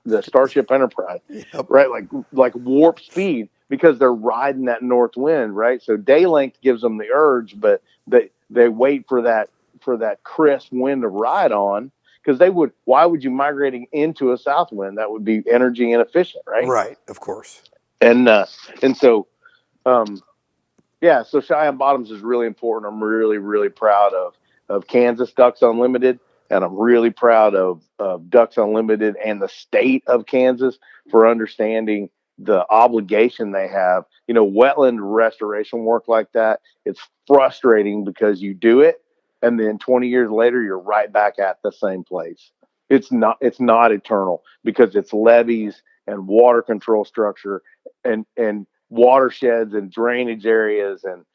the Starship Enterprise, yep. Right? Like warp speed because they're riding that north wind, right? So day length gives them the urge, but they wait for that crisp wind to ride on. Because why would you migrating into a south wind? That would be energy inefficient, right? Right, of course. So Cheyenne Bottoms is really important. I'm really, really proud of Kansas Ducks Unlimited, and I'm really proud of Ducks Unlimited and the state of Kansas for understanding the obligation they have. Wetland restoration work like that, it's frustrating because you do it, and then 20 years later, you're right back at the same place. It's not eternal because it's levees and water control structure and watersheds and drainage areas and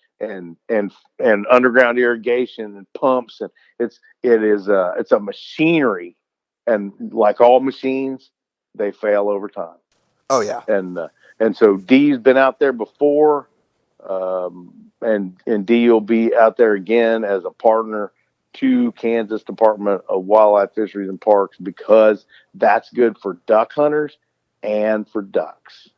underground irrigation and pumps, and it's a machinery, and like all machines, they fail over time. Oh yeah. And so Dee's been out there before, and Dee will be out there again as a partner to Kansas Department of Wildlife, Fisheries, and Parks, because that's good for duck hunters and for ducks.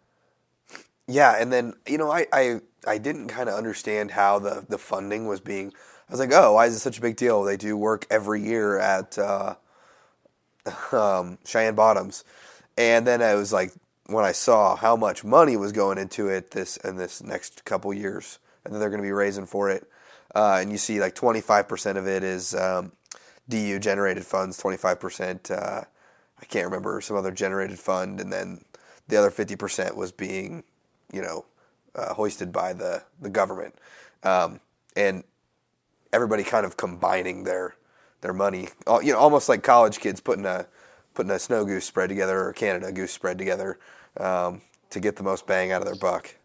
Yeah, and then I didn't kind of understand how the funding was being. I was like, oh, why is it such a big deal? They do work every year at Cheyenne Bottoms, and then I was like, when I saw how much money was going into it this next couple years, and then they're going to be raising for it, and you see like 25% of it is DU generated funds, 25% I can't remember, some other generated fund, and then the other 50% was being hoisted by the government, and everybody kind of combining their money, almost like college kids putting a snow goose spread together or a Canada goose spread together to get the most bang out of their buck.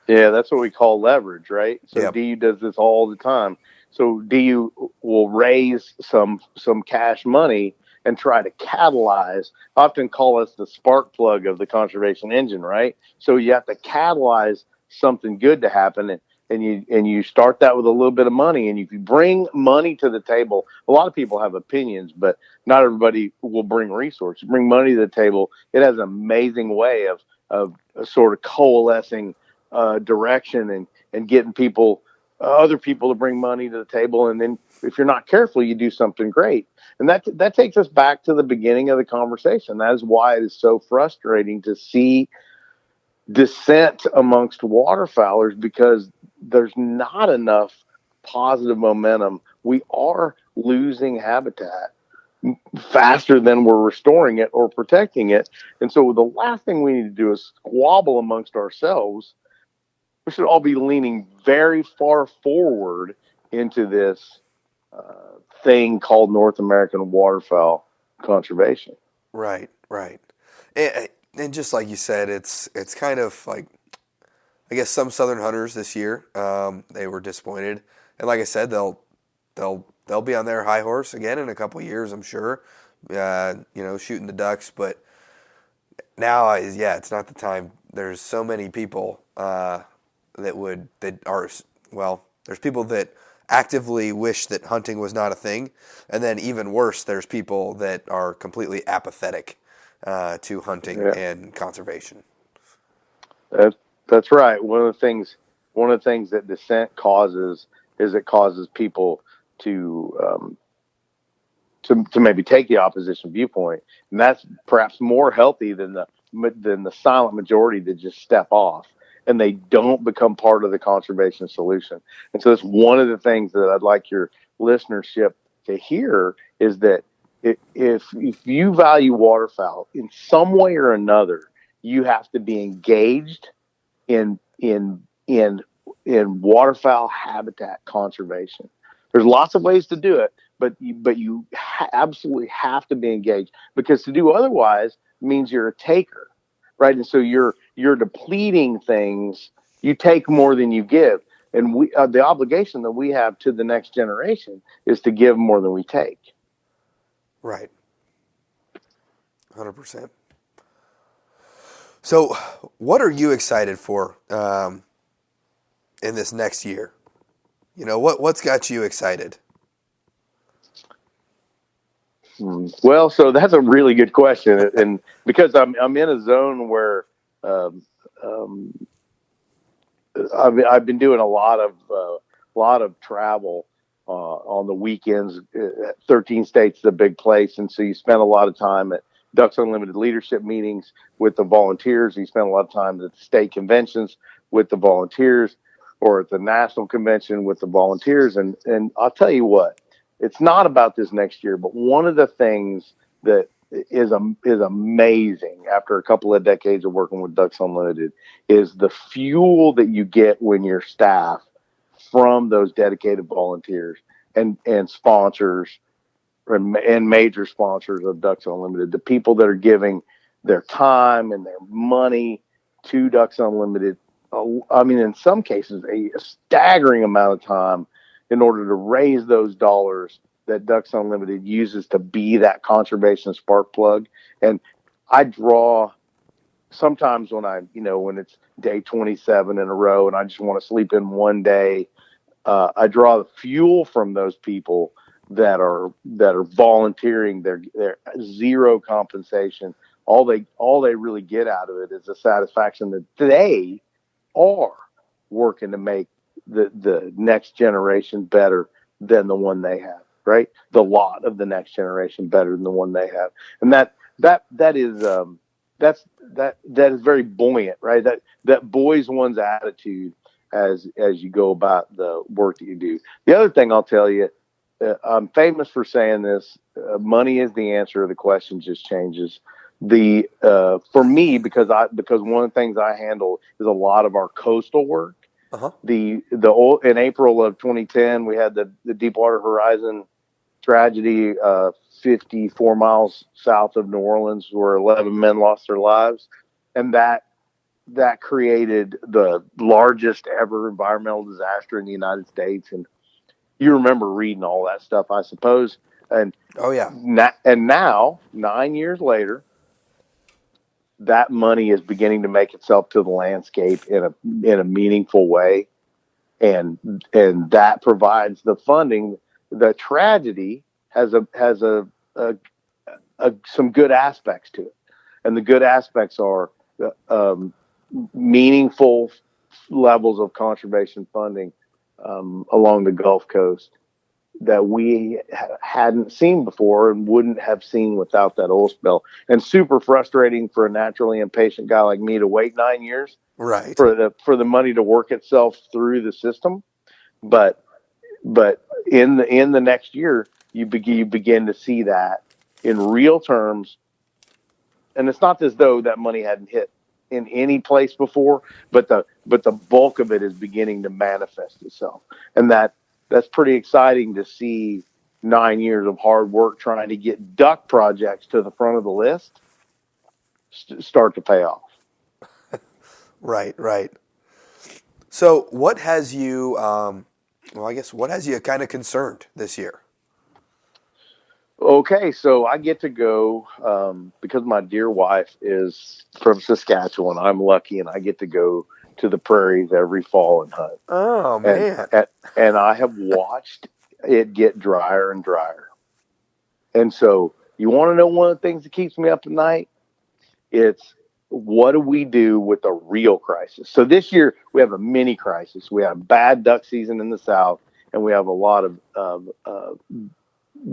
Yeah, that's what we call leverage, right? So Yep. DU does this all the time. So DU will raise some cash money and try to catalyze. I often call us the spark plug of the conservation engine, right? So you have to catalyze something good to happen, and you start that with a little bit of money. And if you bring money to the table, a lot of people have opinions, but not everybody will bring resources. You bring money to the table, it has an amazing way of sort of coalescing direction and getting people, other people to bring money to the table. And then if you're not careful, you do something great. And that takes us back to the beginning of the conversation. That is why it is so frustrating to see dissent amongst waterfowlers, because there's not enough positive momentum. We are losing habitat faster than we're restoring it or protecting it. And so the last thing we need to do is squabble amongst ourselves. We should all be leaning very far forward into this thing called North American waterfowl conservation. Right. And just like you said, it's kind of like, I guess some southern hunters this year, they were disappointed, and like I said, they'll be on their high horse again in a couple years, I'm sure, shooting the ducks. But now, it's not the time. There's so many people there's people that actively wish that hunting was not a thing, and then even worse, there's people that are completely apathetic to hunting and conservation. That's right. One of the things that dissent causes is it causes people to maybe take the opposition viewpoint, and that's perhaps more healthy than the silent majority that just step off and they don't become part of the conservation solution. And so that's one of the things that I'd like your listenership to hear, is that if you value waterfowl in some way or another, you have to be engaged in waterfowl habitat conservation. There's lots of ways to do it, but you absolutely have to be engaged, because to do otherwise means you're a taker, right? And so you're depleting things. You take more than you give, and we the obligation that we have to the next generation is to give more than we take. Right. 100%. So, what are you excited for in this next year? What's got you excited? Well, so that's a really good question, and because I'm in a zone where I've been doing a lot of travel on the weekends. 13 states is a big place, and so you spend a lot of time at Ducks Unlimited leadership meetings with the volunteers. You spend a lot of time at the state conventions with the volunteers, or at the national convention with the volunteers. And I'll tell you what, it's not about this next year, but one of the things that is amazing after a couple of decades of working with Ducks Unlimited is the fuel that you get when your staff from those dedicated volunteers and sponsors and major sponsors of Ducks Unlimited, the people that are giving their time and their money to Ducks Unlimited. I mean, in some cases, a staggering amount of time in order to raise those dollars that Ducks Unlimited uses to be that conservation spark plug. And I draw sometimes when it's day 27 in a row and I just want to sleep in one day, I draw the fuel from those people that are volunteering. They're zero compensation. All they really get out of it is the satisfaction that they are working to make the next generation better than the one they have, right? The lot of the next generation better than the one they have. And that is very buoyant, right? That buoys one's attitude as you go about the work that you do. The other thing I'll tell you, I'm famous for saying this, money is the answer. The question just changes. For me, because one of the things I handle is a lot of our coastal work. Uh-huh. In April of 2010, we had the Deepwater Horizon tragedy, 54 miles south of New Orleans, where 11 men lost their lives, and that created the largest ever environmental disaster in the United States. And you remember reading all that stuff, I suppose. And oh yeah, now 9 years later, that money is beginning to make itself to the landscape in a meaningful way, and that provides the funding. The tragedy has some good aspects to it, and the good aspects are meaningful levels of conservation funding along the Gulf Coast that we hadn't seen before and wouldn't have seen without that oil spill. And super frustrating for a naturally impatient guy like me to wait 9 years, right, for the money to work itself through the system. But in the next year, you begin to see that in real terms. And it's not as though that money hadn't hit in any place before, but the bulk of it is beginning to manifest itself. And that's pretty exciting to see 9 years of hard work trying to get duck projects to the front of the list start to pay off. Right. So what has you, what has you kind of concerned this year? Okay, so I get to go, because my dear wife is from Saskatchewan. I'm lucky, and I get to go to the prairies every fall and hunt. Oh, man. And I have watched it get drier and drier. And so you want to know one of the things that keeps me up at night? It's, what do we do with a real crisis? So this year we have a mini crisis. We have a bad duck season in the South, and we have a lot of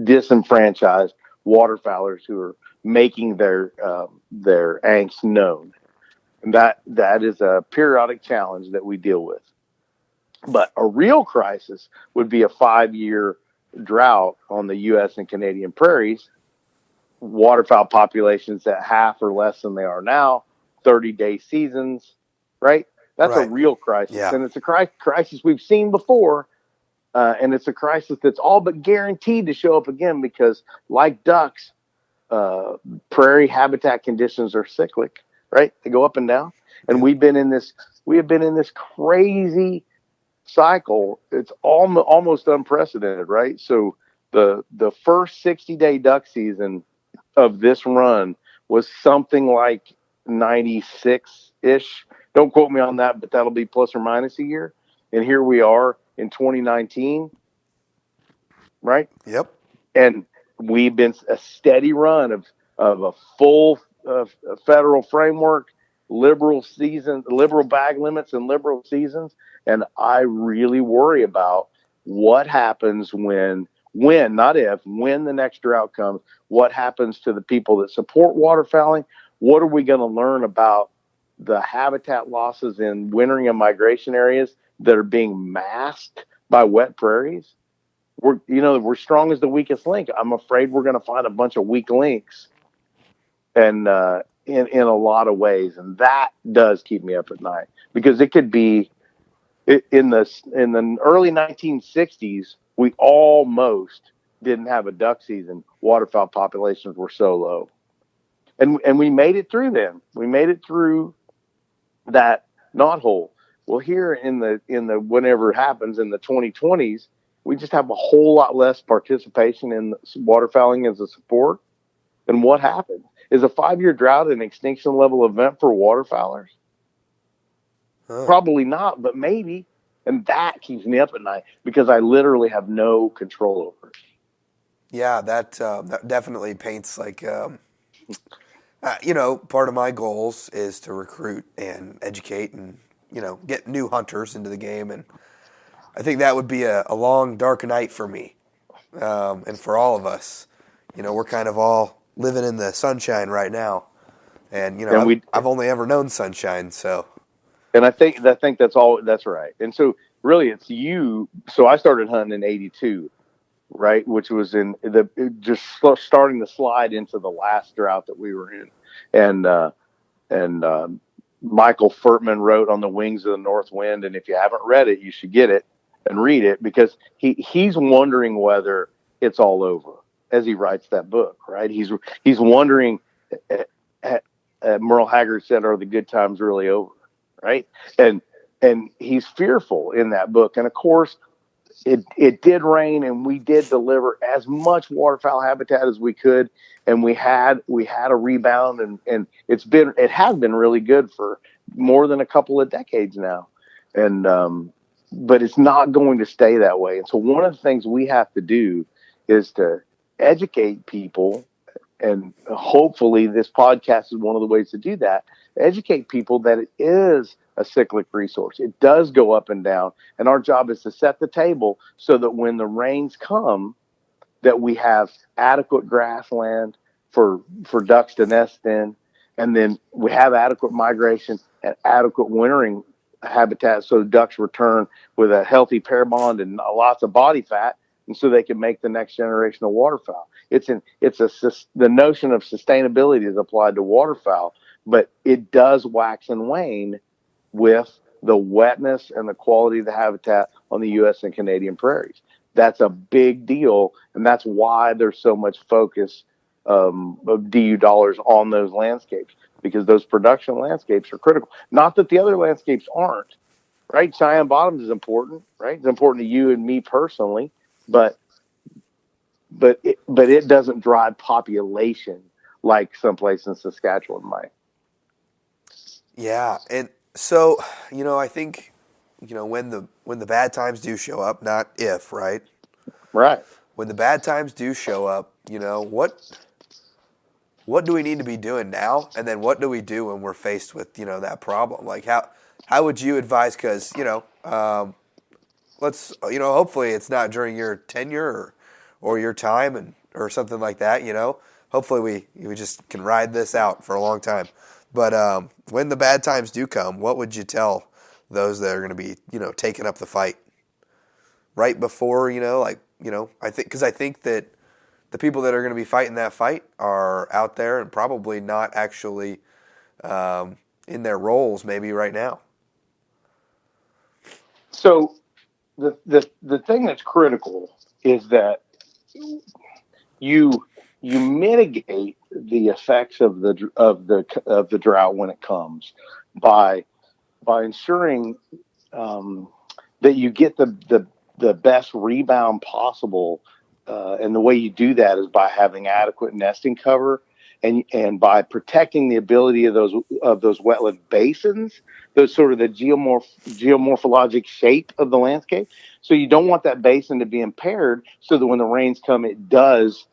disenfranchised waterfowlers who are making their angst known. And that is a periodic challenge that we deal with. But a real crisis would be a 5-year drought on the U.S. and Canadian prairies, waterfowl populations at half or less than they are now, 30-day seasons, right? That's right. A real crisis. Yeah. And it's a crisis we've seen before. And it's a crisis that's all but guaranteed to show up again because, like ducks, prairie habitat conditions are cyclic, right? They go up and down. And we have been in this crazy cycle. It's almost unprecedented, right? So the first 60-day duck season of this run was something like 96-ish. Don't quote me on that, but that'll be plus or minus a year. And here we are in 2019, right? Yep. And we've been a steady run of a full federal framework, liberal bag limits and liberal seasons. And I really worry about what happens when the next drought comes. What happens to the people that support waterfowling? What are we going to learn about the habitat losses in wintering and migration areas that are being masked by wet prairies? we're strong as the weakest link. I'm afraid we're going to find a bunch of weak links, and in a lot of ways, and that does keep me up at night, because it could be in the early 1960s, we almost didn't have a duck season. Waterfowl populations were so low, and we made it through them. We made it through that knothole. Well, here in the whenever it happens in the 2020s, we just have a whole lot less participation in waterfowling as a sport. And what happened? Is a 5-year drought an extinction level event for waterfowlers? Probably not, but maybe. And that keeps me up at night, because I literally have no control over it. Yeah, that definitely paints like, part of my goals is to recruit and educate and, get new hunters into the game. And I think that would be a long, dark night for me, and for all of us. We're kind of all living in the sunshine right now. And, I've only ever known sunshine, so. And I think that's right. And so really it's you. So I started hunting in 82, right? Which was just starting to slide into the last drought that we were in. And Michael Furtman wrote On the Wings of the North Wind. And if you haven't read it, you should get it and read it, because he's wondering whether it's all over as he writes that book, right? He's wondering, Merle Haggard said, are the good times really over? Right. And he's fearful in that book. And of course it did rain, and we did deliver as much waterfowl habitat as we could. And we had a rebound, and it has been really good for more than a couple of decades now. And, but it's not going to stay that way. And so one of the things we have to do is to educate people. And hopefully this podcast is one of the ways to do that. Educate people that it is a cyclic resource. It does go up and down. And our job is to set the table so that when the rains come, that we have adequate grassland for ducks to nest in. And then we have adequate migration and adequate wintering habitat, so ducks return with a healthy pair bond and lots of body fat, and so they can make the next generation of waterfowl. The notion of sustainability is applied to waterfowl, but it does wax and wane with the wetness and the quality of the habitat on the U.S. and Canadian prairies. That's a big deal, and that's why there's so much focus of DU dollars on those landscapes, because those production landscapes are critical. Not that the other landscapes aren't, right? Cheyenne Bottoms is important, right? It's important to you and me personally, but it doesn't drive population like someplace in Saskatchewan might. Yeah, and so I think when the bad times do show up, not if, right? Right. When the bad times do show up, what do we need to be doing now, and then what do we do when we're faced with that problem? Like how would you advise? Because hopefully it's not during your tenure or your time or something like that. Hopefully we just can ride this out for a long time. But when the bad times do come, what would you tell those that are going to be, taking up the fight right before, I think that the people that are going to be fighting that fight are out there and probably not actually in their roles maybe right now. So the thing that's critical is that you mitigate the effects of the drought when it comes by ensuring that you get the best rebound possible, and the way you do that is by having adequate nesting cover and by protecting the ability of those wetland basins, those sort of the geomorphologic shape of the landscape. So you don't want that basin to be impaired, so that when the rains come, it does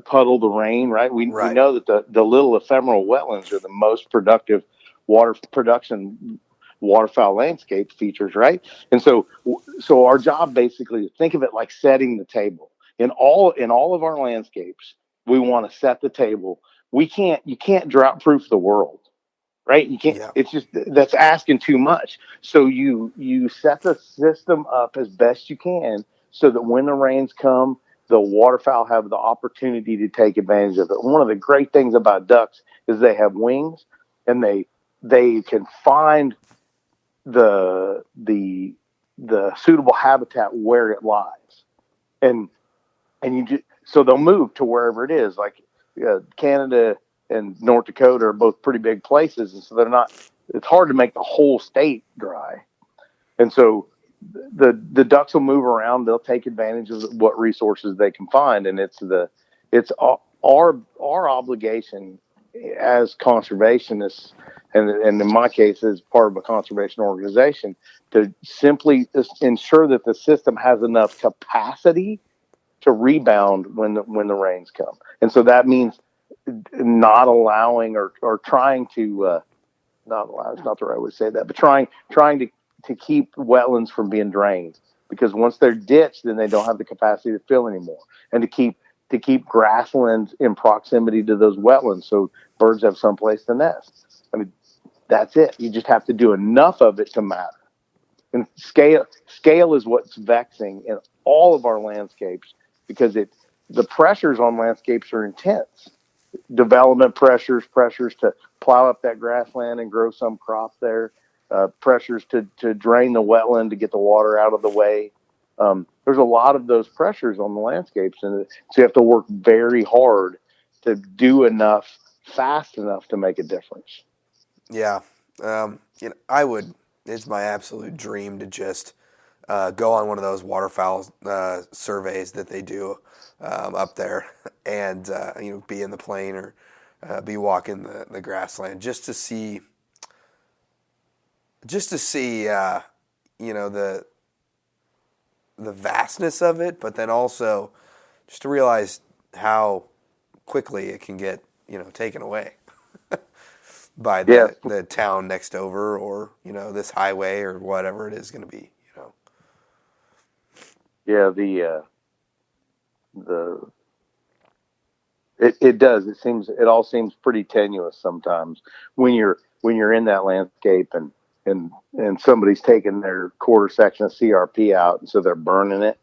puddle the rain, right? We know that the little ephemeral wetlands are the most productive waterfowl landscape features, right? And so our job basically is think of it like setting the table. In all of our landscapes, we want to set the table. You can't drought proof the world, right? You can't. Yeah. It's just that's asking too much. So you set the system up as best you can so that when the rains come, the waterfowl have the opportunity to take advantage of it. One of the great things about ducks is they have wings, and they can find the suitable habitat where it lies, and so they'll move to wherever it is. Like Canada and North Dakota are both pretty big places, and so they're not. It's hard to make the whole state dry, and so the ducks will move around. They'll take advantage of what resources they can find, and it's our obligation as conservationists, and in my case, as part of a conservation organization, to simply ensure that the system has enough capacity to rebound when the rains come. And so that means not allowing or trying to not allow, it's not the right way to say that, but trying to keep wetlands from being drained, because once they're ditched, then they don't have the capacity to fill anymore, and to keep grasslands in proximity to those wetlands so birds have someplace to nest. I mean, that's it. You just have to do enough of it to matter. And scale is what's vexing in all of our landscapes, because the pressures on landscapes are intense. Development pressures to plow up that grassland and grow some crop there, pressures to drain the wetland to get the water out of the way. There's a lot of those pressures on the landscapes, and so you have to work very hard to do enough fast enough to make a difference. Yeah. It's my absolute dream to just go on one of those waterfowl surveys that they do up there, and be in the plain or be walking the grassland just to see the vastness of it, but then also just to realize how quickly it can get taken away by the town next over, or this highway or whatever it is going to be. Yeah, it does. It all seems pretty tenuous sometimes when you're in that landscape and somebody's taking their quarter section of CRP out, and so they're burning it,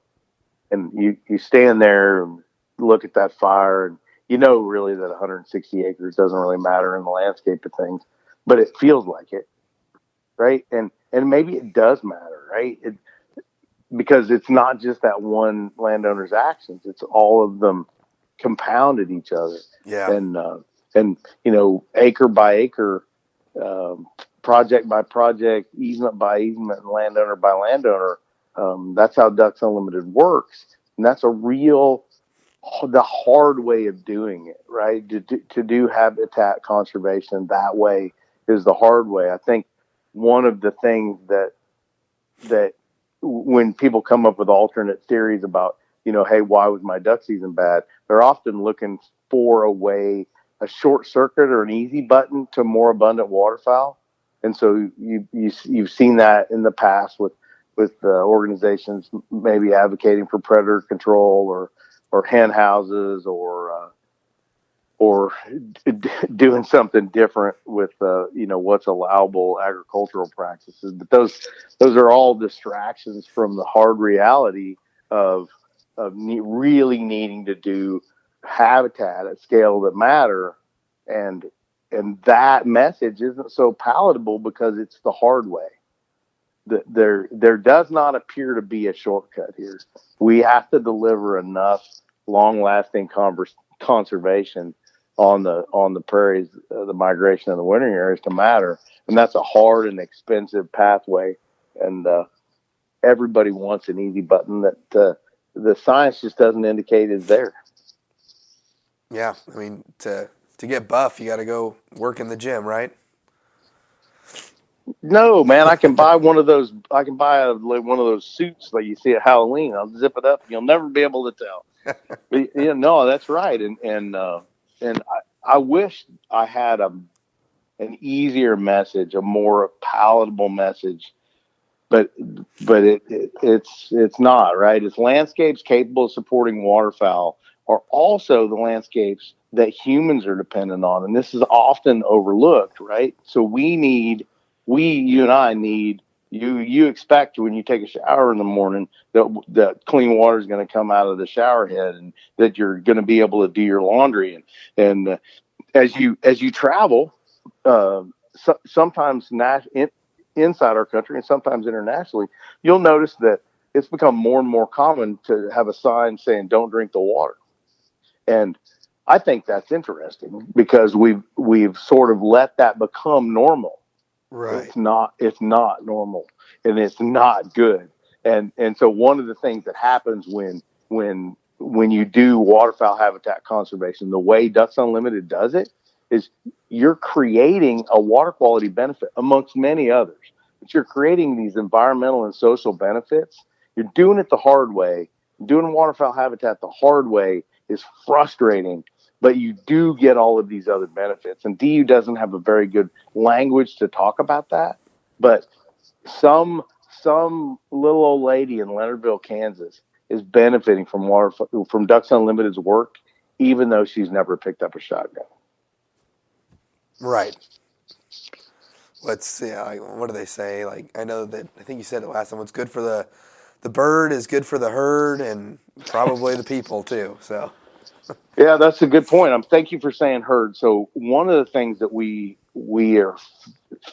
and you stand there and look at that fire, and really that 160 acres doesn't really matter in the landscape of things, but it feels like it, right? And maybe it does matter, right? Because it's not just that one landowner's actions; it's all of them compounded each other. Yeah. And acre by acre, project by project, easement by easement, and landowner by landowner. That's how Ducks Unlimited works, and that's the hard way of doing it, right? To do habitat conservation that way is the hard way. I think one of the things that when people come up with alternate theories about, hey, why was my duck season bad? They're often looking for a short circuit or an easy button to more abundant waterfowl. And so you've seen that in the past with organizations maybe advocating for predator control or hen houses or doing something different with what's allowable agricultural practices. But those are all distractions from the hard reality of really needing to do habitat at scale that matter, and that message isn't so palatable because it's the hard way. There does not appear to be a shortcut here. We have to deliver enough long-lasting conservation on the prairies, the migration of the wintering areas to matter, and that's a hard and expensive pathway. And everybody wants an easy button that the science just doesn't indicate is there. Yeah, I mean, to get buff, you got to go work in the gym, right? No, man, I can buy one of those. I can buy one of those suits like you see at Halloween. I'll zip it up. You'll never be able to tell. But, no, that's right. And I wish I had an easier message, a more palatable message, but it's not, right. It's landscapes capable of supporting waterfowl are also the landscapes that humans are dependent on, and this is often overlooked, right? So you and I need You expect when you take a shower in the morning that clean water is going to come out of the shower head, and that you're going to be able to do your laundry. And as you travel, sometimes inside our country and sometimes internationally, you'll notice that it's become more and more common to have a sign saying "Don't drink the water." And I think that's interesting because we've sort of let that become normal. Right. It's not normal, and it's not good. And so one of the things that happens when you do waterfowl habitat conservation, the way Ducks Unlimited does it is you're creating a water quality benefit amongst many others. But you're creating these environmental and social benefits. You're doing it the hard way. Doing waterfowl habitat the hard way is frustrating, but you do get all of these other benefits. And DU doesn't have a very good language to talk about that, but some little old lady in Leonardville, Kansas, is benefiting from Ducks Unlimited's work, even though she's never picked up a shotgun. Right. Let's see. What do they say? Like, I know that, I think you said it last time. What's good for the bird is good for the herd, and probably the people too. So. Yeah, that's a good point. Thank you for saying herd. So one of the things that we are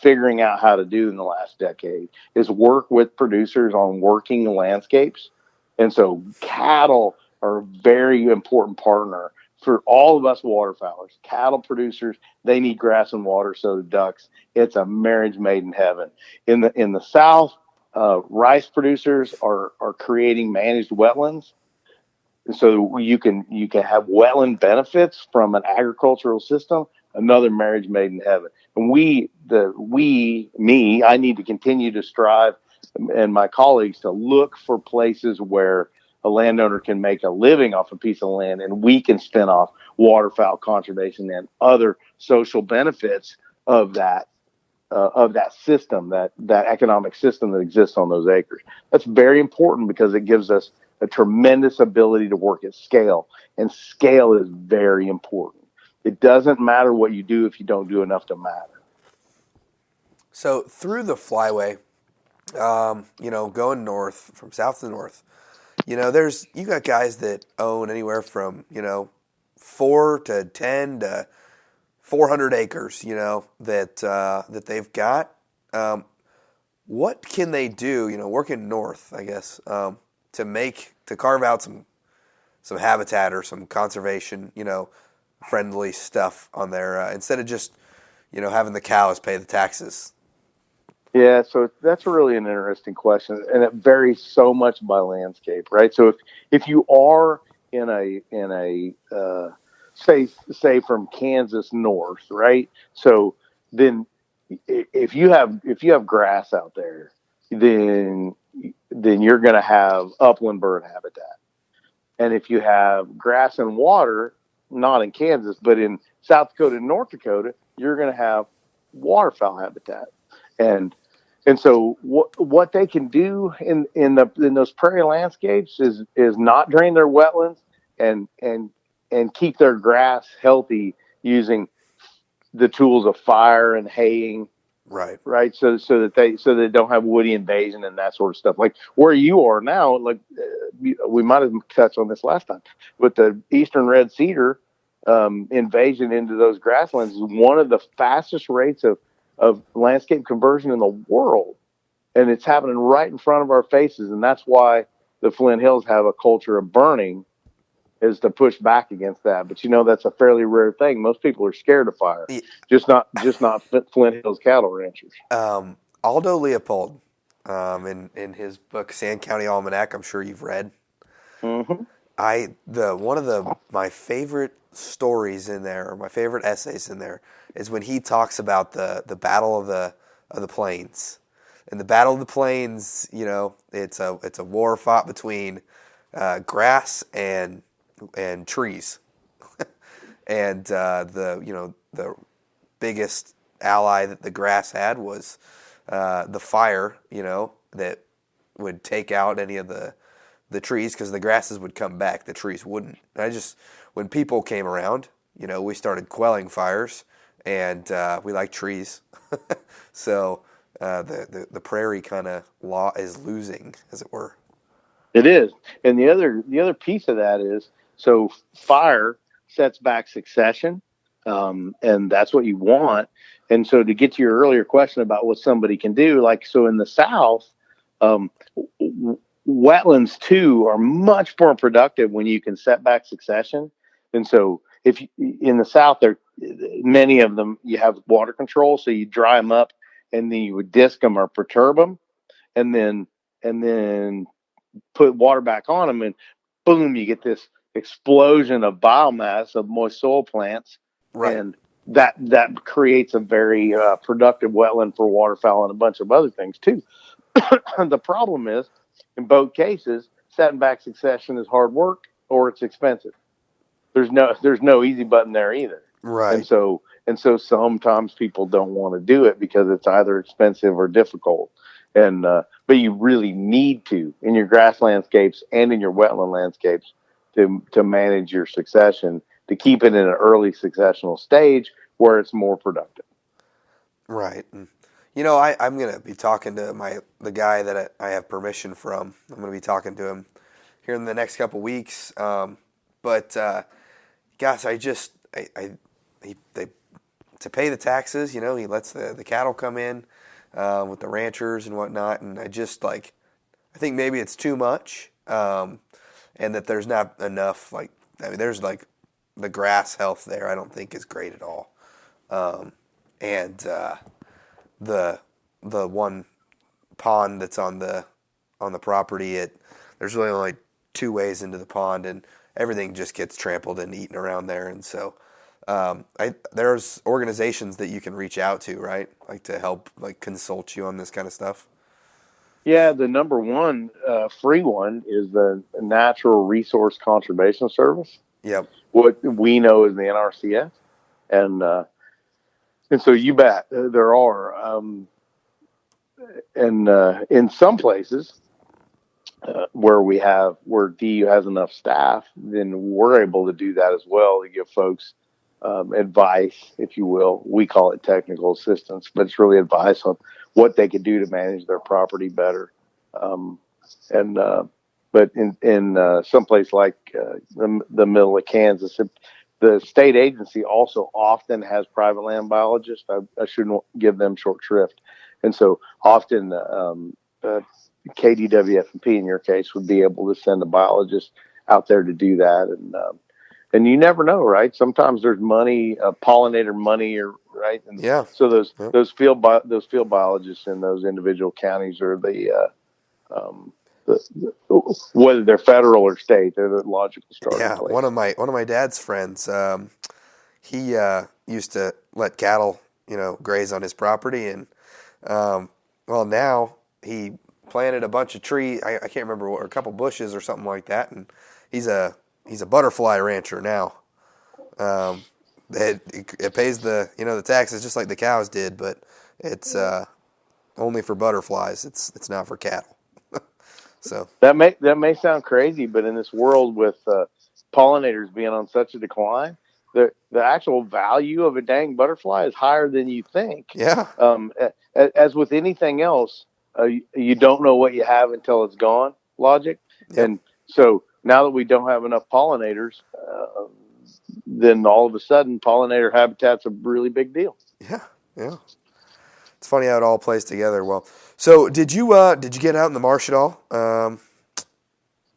figuring out how to do in the last decade is work with producers on working landscapes. And so cattle are a very important partner for all of us waterfowlers. Cattle producers, they need grass and water, so do ducks. It's a marriage made in heaven. In the South, rice producers are creating managed wetlands. And so you can have wetland benefits from an agricultural system, another marriage made in heaven. And I need to continue to strive, and my colleagues, to look for places where a landowner can make a living off a piece of land, and we can spin off waterfowl conservation and other social benefits of that system, that economic system that exists on those acres. That's very important because it gives us a tremendous ability to work at scale, and scale is very important. It doesn't matter what you do if you don't do enough to matter. So through the flyway, going north, from south to north, you got guys that own anywhere from 4 to 10 to 400 acres, that they've got. What can they do, working north, I guess, to carve out some habitat or some conservation, friendly stuff on there, instead of just, having the cows pay the taxes? Yeah, so that's really an interesting question, and it varies so much by landscape, right? So if you are in a say from Kansas north, right? So then if you have grass out there, then you're going to have upland bird habitat. And if you have grass and water, not in Kansas, but in South Dakota and North Dakota, you're going to have waterfowl habitat. And so what they can do in those prairie landscapes is not drain their wetlands and keep their grass healthy using the tools of fire and haying. Right. So that they don't have woody invasion and that sort of stuff. Like where you are now, like we might have touched on this last time, but the eastern red cedar invasion into those grasslands is one of the fastest rates of landscape conversion in the world. And it's happening right in front of our faces. And that's why the Flint Hills have a culture of burning, is to push back against that. But that's a fairly rare thing. Most people are scared of fire, just not Flint Hills cattle ranchers. Aldo Leopold, in his book Sand County Almanac, I'm sure you've read. Mm-hmm. One of my favorite stories in there, or my favorite essays in there, is when he talks about the Battle of the Plains. In the Battle of the Plains, it's a war fought between grass and trees, and the biggest ally that the grass had was the fire, that would take out any of the trees, because the grasses would come back, the trees wouldn't. When people came around, we started quelling fires, and we like trees, so the prairie kind of law is losing, as it were. It is. And the other piece of that is, so fire sets back succession, and that's what you want. And so to get to your earlier question about what somebody can do, like, so in the South, wetlands too are much more productive when you can set back succession. And so if you, in the South, there, many of them, you have water control, so you dry them up and then you would disc them or perturb them, and then put water back on them, and boom, you get this explosion of biomass of moist soil plants, Right. and that creates a very productive wetland for waterfowl and a bunch of other things too. The problem is, in both cases, setting back succession is hard work or it's expensive. There's no easy button there either. Right. And so sometimes people don't want to do it because it's either expensive or difficult. And but you really need to, in your grass landscapes and in your wetland landscapes, to manage your succession, to keep it in an early successional stage where it's more productive. Right. And, you know, I'm going to be talking to the guy that I have permission from. I'm going to be talking to him here in the next couple weeks. But gosh, to pay the taxes, you know, he lets the cattle come in with the ranchers and whatnot, and I think maybe it's too much, and that there's not enough, there's like the grass health there I don't think is great at all, and the one pond that's on the property, there's really only two ways into the pond, and everything just gets trampled and eaten around there, and so there's organizations that you can reach out to, right? Like to help, like consult you on this kind of stuff. Yeah, the number one free one is the Natural Resource Conservation Service. Yep. What we know is the NRCS, and so you bet there are, and in some places where DU has enough staff, then we're able to do that as well to give folks advice, if you will. We call it technical assistance, but it's really advice on what they could do to manage their property better. But in some place like the middle of Kansas, the state agency also often has private land biologists. I shouldn't give them short shrift. And so often KDWF&P in your case would be able to send a biologist out there to do that. And you never know, right? Sometimes there's money, pollinator money, right? And yeah. so those field biologists in those individual counties are whether they're federal or state, they're the logical starting place. One of my dad's friends, he used to let cattle, graze on his property, and now he planted a bunch of trees. I can't remember a couple bushes or something like that, and he's a butterfly rancher now. It pays the taxes just like the cows did, but it's only for butterflies. It's not for cattle. So that may sound crazy, but in this world with pollinators being on such a decline, the actual value of a dang butterfly is higher than you think. Yeah. As with anything else, you don't know what you have until it's gone. Logic. Yep. And so now that we don't have enough pollinators, then all of a sudden pollinator habitat's a really big deal. Yeah. It's funny how it all plays together. Well, so did you get out in the marsh at all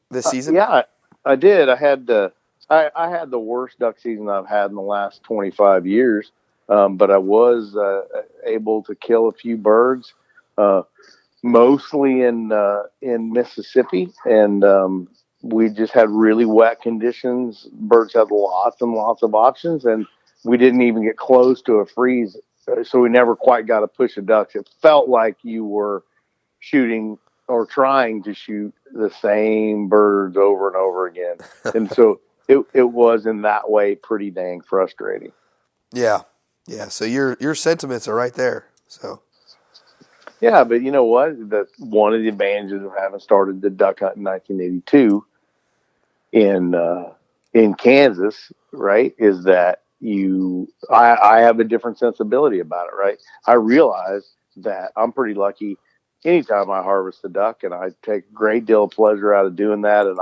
this season? Yeah, I did. I had the worst duck season I've had in the last 25 years, but I was able to kill a few birds, mostly in Mississippi, and we just had really wet conditions. Birds had lots and lots of options, and we didn't even get close to a freeze, so we never quite got to push the ducks. It felt like you were shooting or trying to shoot the same birds over and over again. And so it was in that way pretty dang frustrating. Yeah. So your sentiments are right there. So. Yeah, but you know what? That's one of the advantages of having started the duck hunt in 1982 in Kansas, right? Is that I have a different sensibility about it, right? I realize that I'm pretty lucky anytime I harvest a duck, and I take a great deal of pleasure out of doing that. And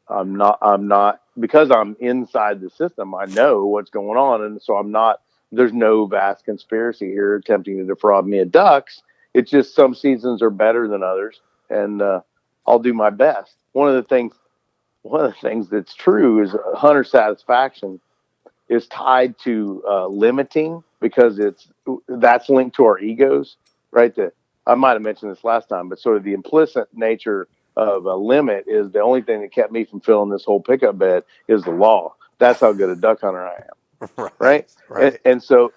I'm not, because I'm inside the system, I know what's going on. And so there's no vast conspiracy here attempting to defraud me of ducks. It's just some seasons are better than others. And, I'll do my best. One of the things that's true is hunter satisfaction is tied to limiting, because that's linked to our egos, right? I might have mentioned this last time, but sort of the implicit nature of a limit is the only thing that kept me from filling this whole pickup bed is the law. That's how good a duck hunter I am. Right. And so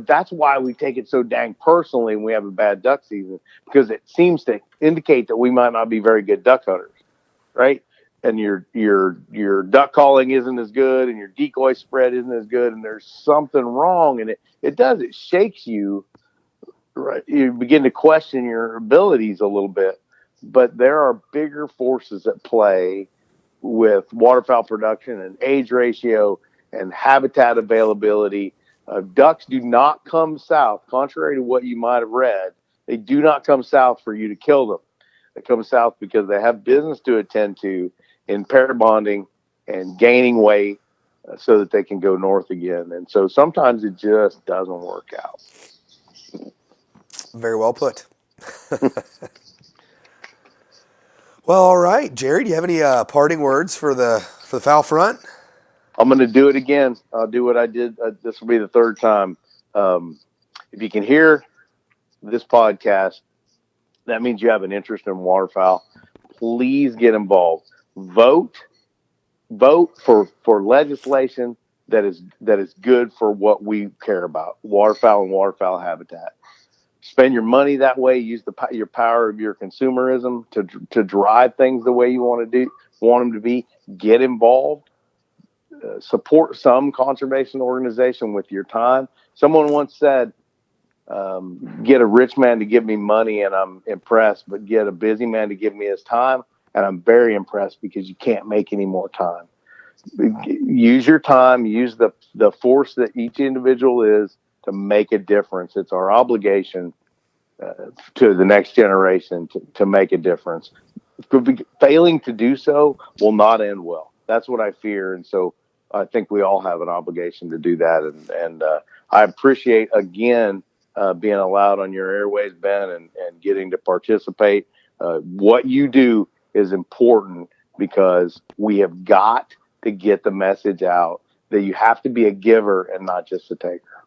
that's why we take it so dang personally when we have a bad duck season, because it seems to indicate that we might not be very good duck hunters. Right. And your duck calling isn't as good, and your decoy spread isn't as good, and there's something wrong. And it shakes you, right? You begin to question your abilities a little bit, but there are bigger forces at play with waterfowl production and age ratio and habitat availability. Ducks do not come south, contrary to what you might have read. They do not come south for you to kill them. They come south because they have business to attend to in pair bonding and gaining weight, so that they can go north again. And so sometimes it just doesn't work out. Very well put. Well, all right, Jerry, do you have any parting words for the foul front? I'm going to do it again. I'll do what I did. This will be the third time. If you can hear this podcast, that means you have an interest in waterfowl. Please get involved. Vote for legislation that is good for what we care about: waterfowl and waterfowl habitat. Spend your money that way. Use your power of your consumerism to drive things the way you want them to be. Get involved. Support some conservation organization with your time. Someone once said, get a rich man to give me money and I'm impressed, but get a busy man to give me his time and I'm very impressed, because you can't make any more time. Use your time, use the force that each individual is to make a difference. It's our obligation to the next generation to make a difference. Failing to do so will not end well. That's what I fear. And so I think we all have an obligation to do that. And I appreciate, again, being allowed on your airways, Ben, and getting to participate. What you do is important, because we have got to get the message out that you have to be a giver and not just a taker.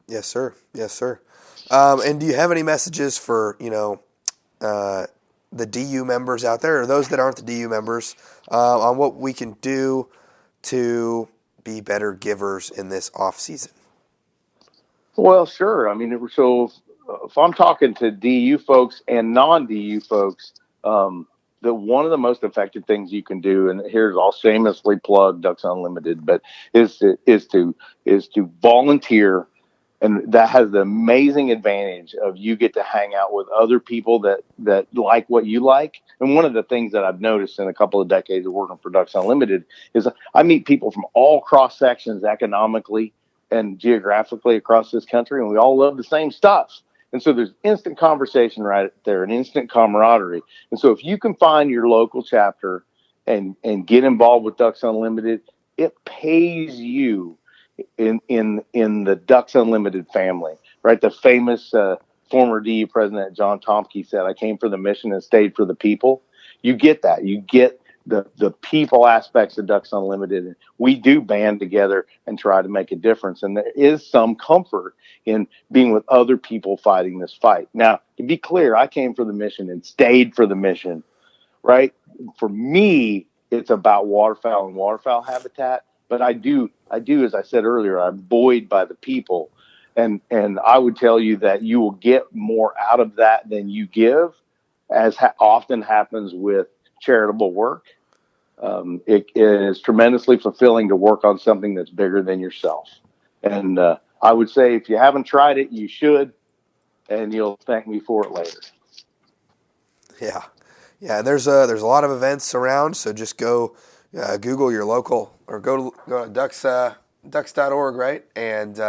Yes, sir. Yes, sir. And do you have any messages for, the DU members out there, or those that aren't the DU members, on what we can do to be better givers in this off season? Well, sure. I mean, so if I'm talking to DU folks and non-DU folks, one of the most effective things you can do, and here's, I'll shamelessly plug Ducks Unlimited, but is to volunteer. And that has the amazing advantage of you get to hang out with other people that like what you like. And one of the things that I've noticed in a couple of decades of working for Ducks Unlimited is I meet people from all cross sections economically and geographically across this country, and we all love the same stuff. And so there's instant conversation right there, an instant camaraderie. And so if you can find your local chapter and get involved with Ducks Unlimited, it pays you in the Ducks Unlimited family, right? The famous former DU president John Tomke said, "I came for the mission and stayed for the people." You get that. You get the people aspects of Ducks Unlimited. We do band together and try to make a difference. And there is some comfort in being with other people fighting this fight. Now, to be clear, I came for the mission and stayed for the mission, right? For me, it's about waterfowl and waterfowl habitat. But I do, as I said earlier, I'm buoyed by the people. And I would tell you that you will get more out of that than you give, as often happens with charitable work. It is tremendously fulfilling to work on something that's bigger than yourself. And I would say, if you haven't tried it, you should, and you'll thank me for it later. Yeah. Yeah, there's a lot of events around, so just go Google your local, or go to ducks.org, right? And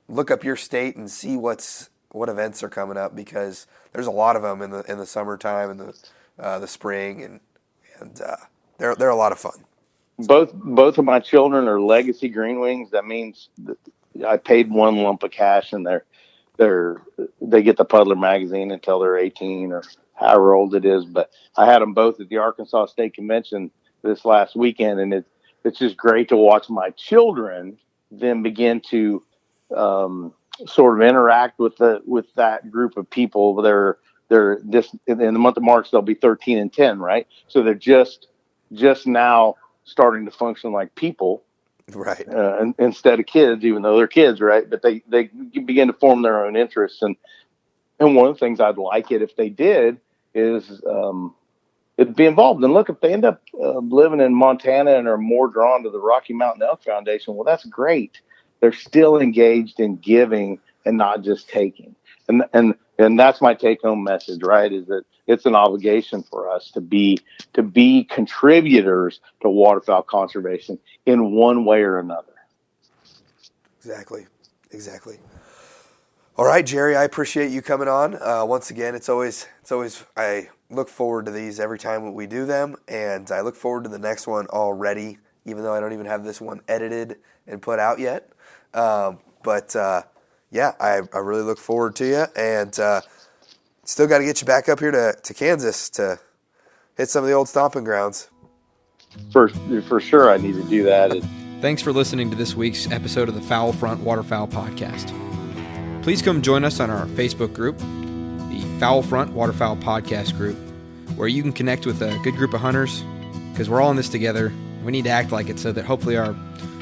look up your state and see what's what events are coming up, because there's a lot of them in the summertime and the spring, and they're a lot of fun. Both of my children are legacy Green Wings. That means that I paid one lump of cash, and they get the Puddler magazine until they're 18 or however old it is. But I had them both at the Arkansas State Convention this last weekend, and it's just great to watch my children then begin to sort of interact with that group of people. They're this in the month of March, they'll be 13 and 10, right? So they're just now starting to function like people, right? Instead of kids, even though they're kids, right? But they begin to form their own interests, and one of the things I'd like it if they did is it'd be involved. And look, if they end up living in Montana and are more drawn to the Rocky Mountain Elk Foundation, well, that's great. They're still engaged in giving and not just taking. And that's my take-home message, right? Is that it's an obligation for us to be contributors to waterfowl conservation in one way or another. Exactly. All right, Jerry, I appreciate you coming on. Once again, it's always I look forward to these every time we do them, and I look forward to the next one already, even though I don't even have this one edited and put out yet. Yeah, I really look forward to you, and still got to get you back up here to Kansas to hit some of the old stomping grounds. For sure, I need to do that. Thanks for listening to this week's episode of the Fowl Front Waterfowl Podcast. Please come join us on our Facebook group, the Fowl Front Waterfowl Podcast group, where you can connect with a good group of hunters, because we're all in this together. We need to act like it so that hopefully our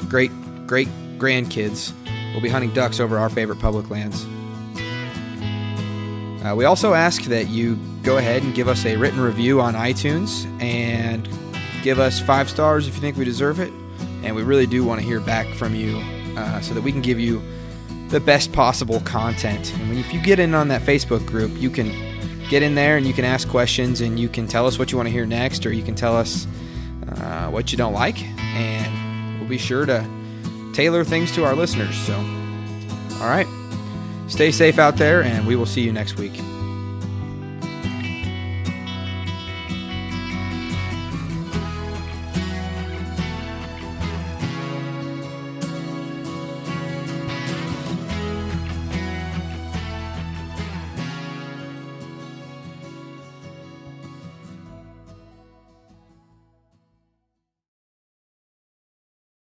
great grandkids will be hunting ducks over our favorite public lands. We also ask that you go ahead and give us a written review on iTunes and give us 5 stars if you think we deserve it. And we really do want to hear back from you so that we can give you the best possible content. And if you get in on that Facebook group, you can get in there and you can ask questions, and you can tell us what you want to hear next, or you can tell us what you don't like, and we'll be sure to tailor things to our listeners. So, all right, stay safe out there, and we will see you next week.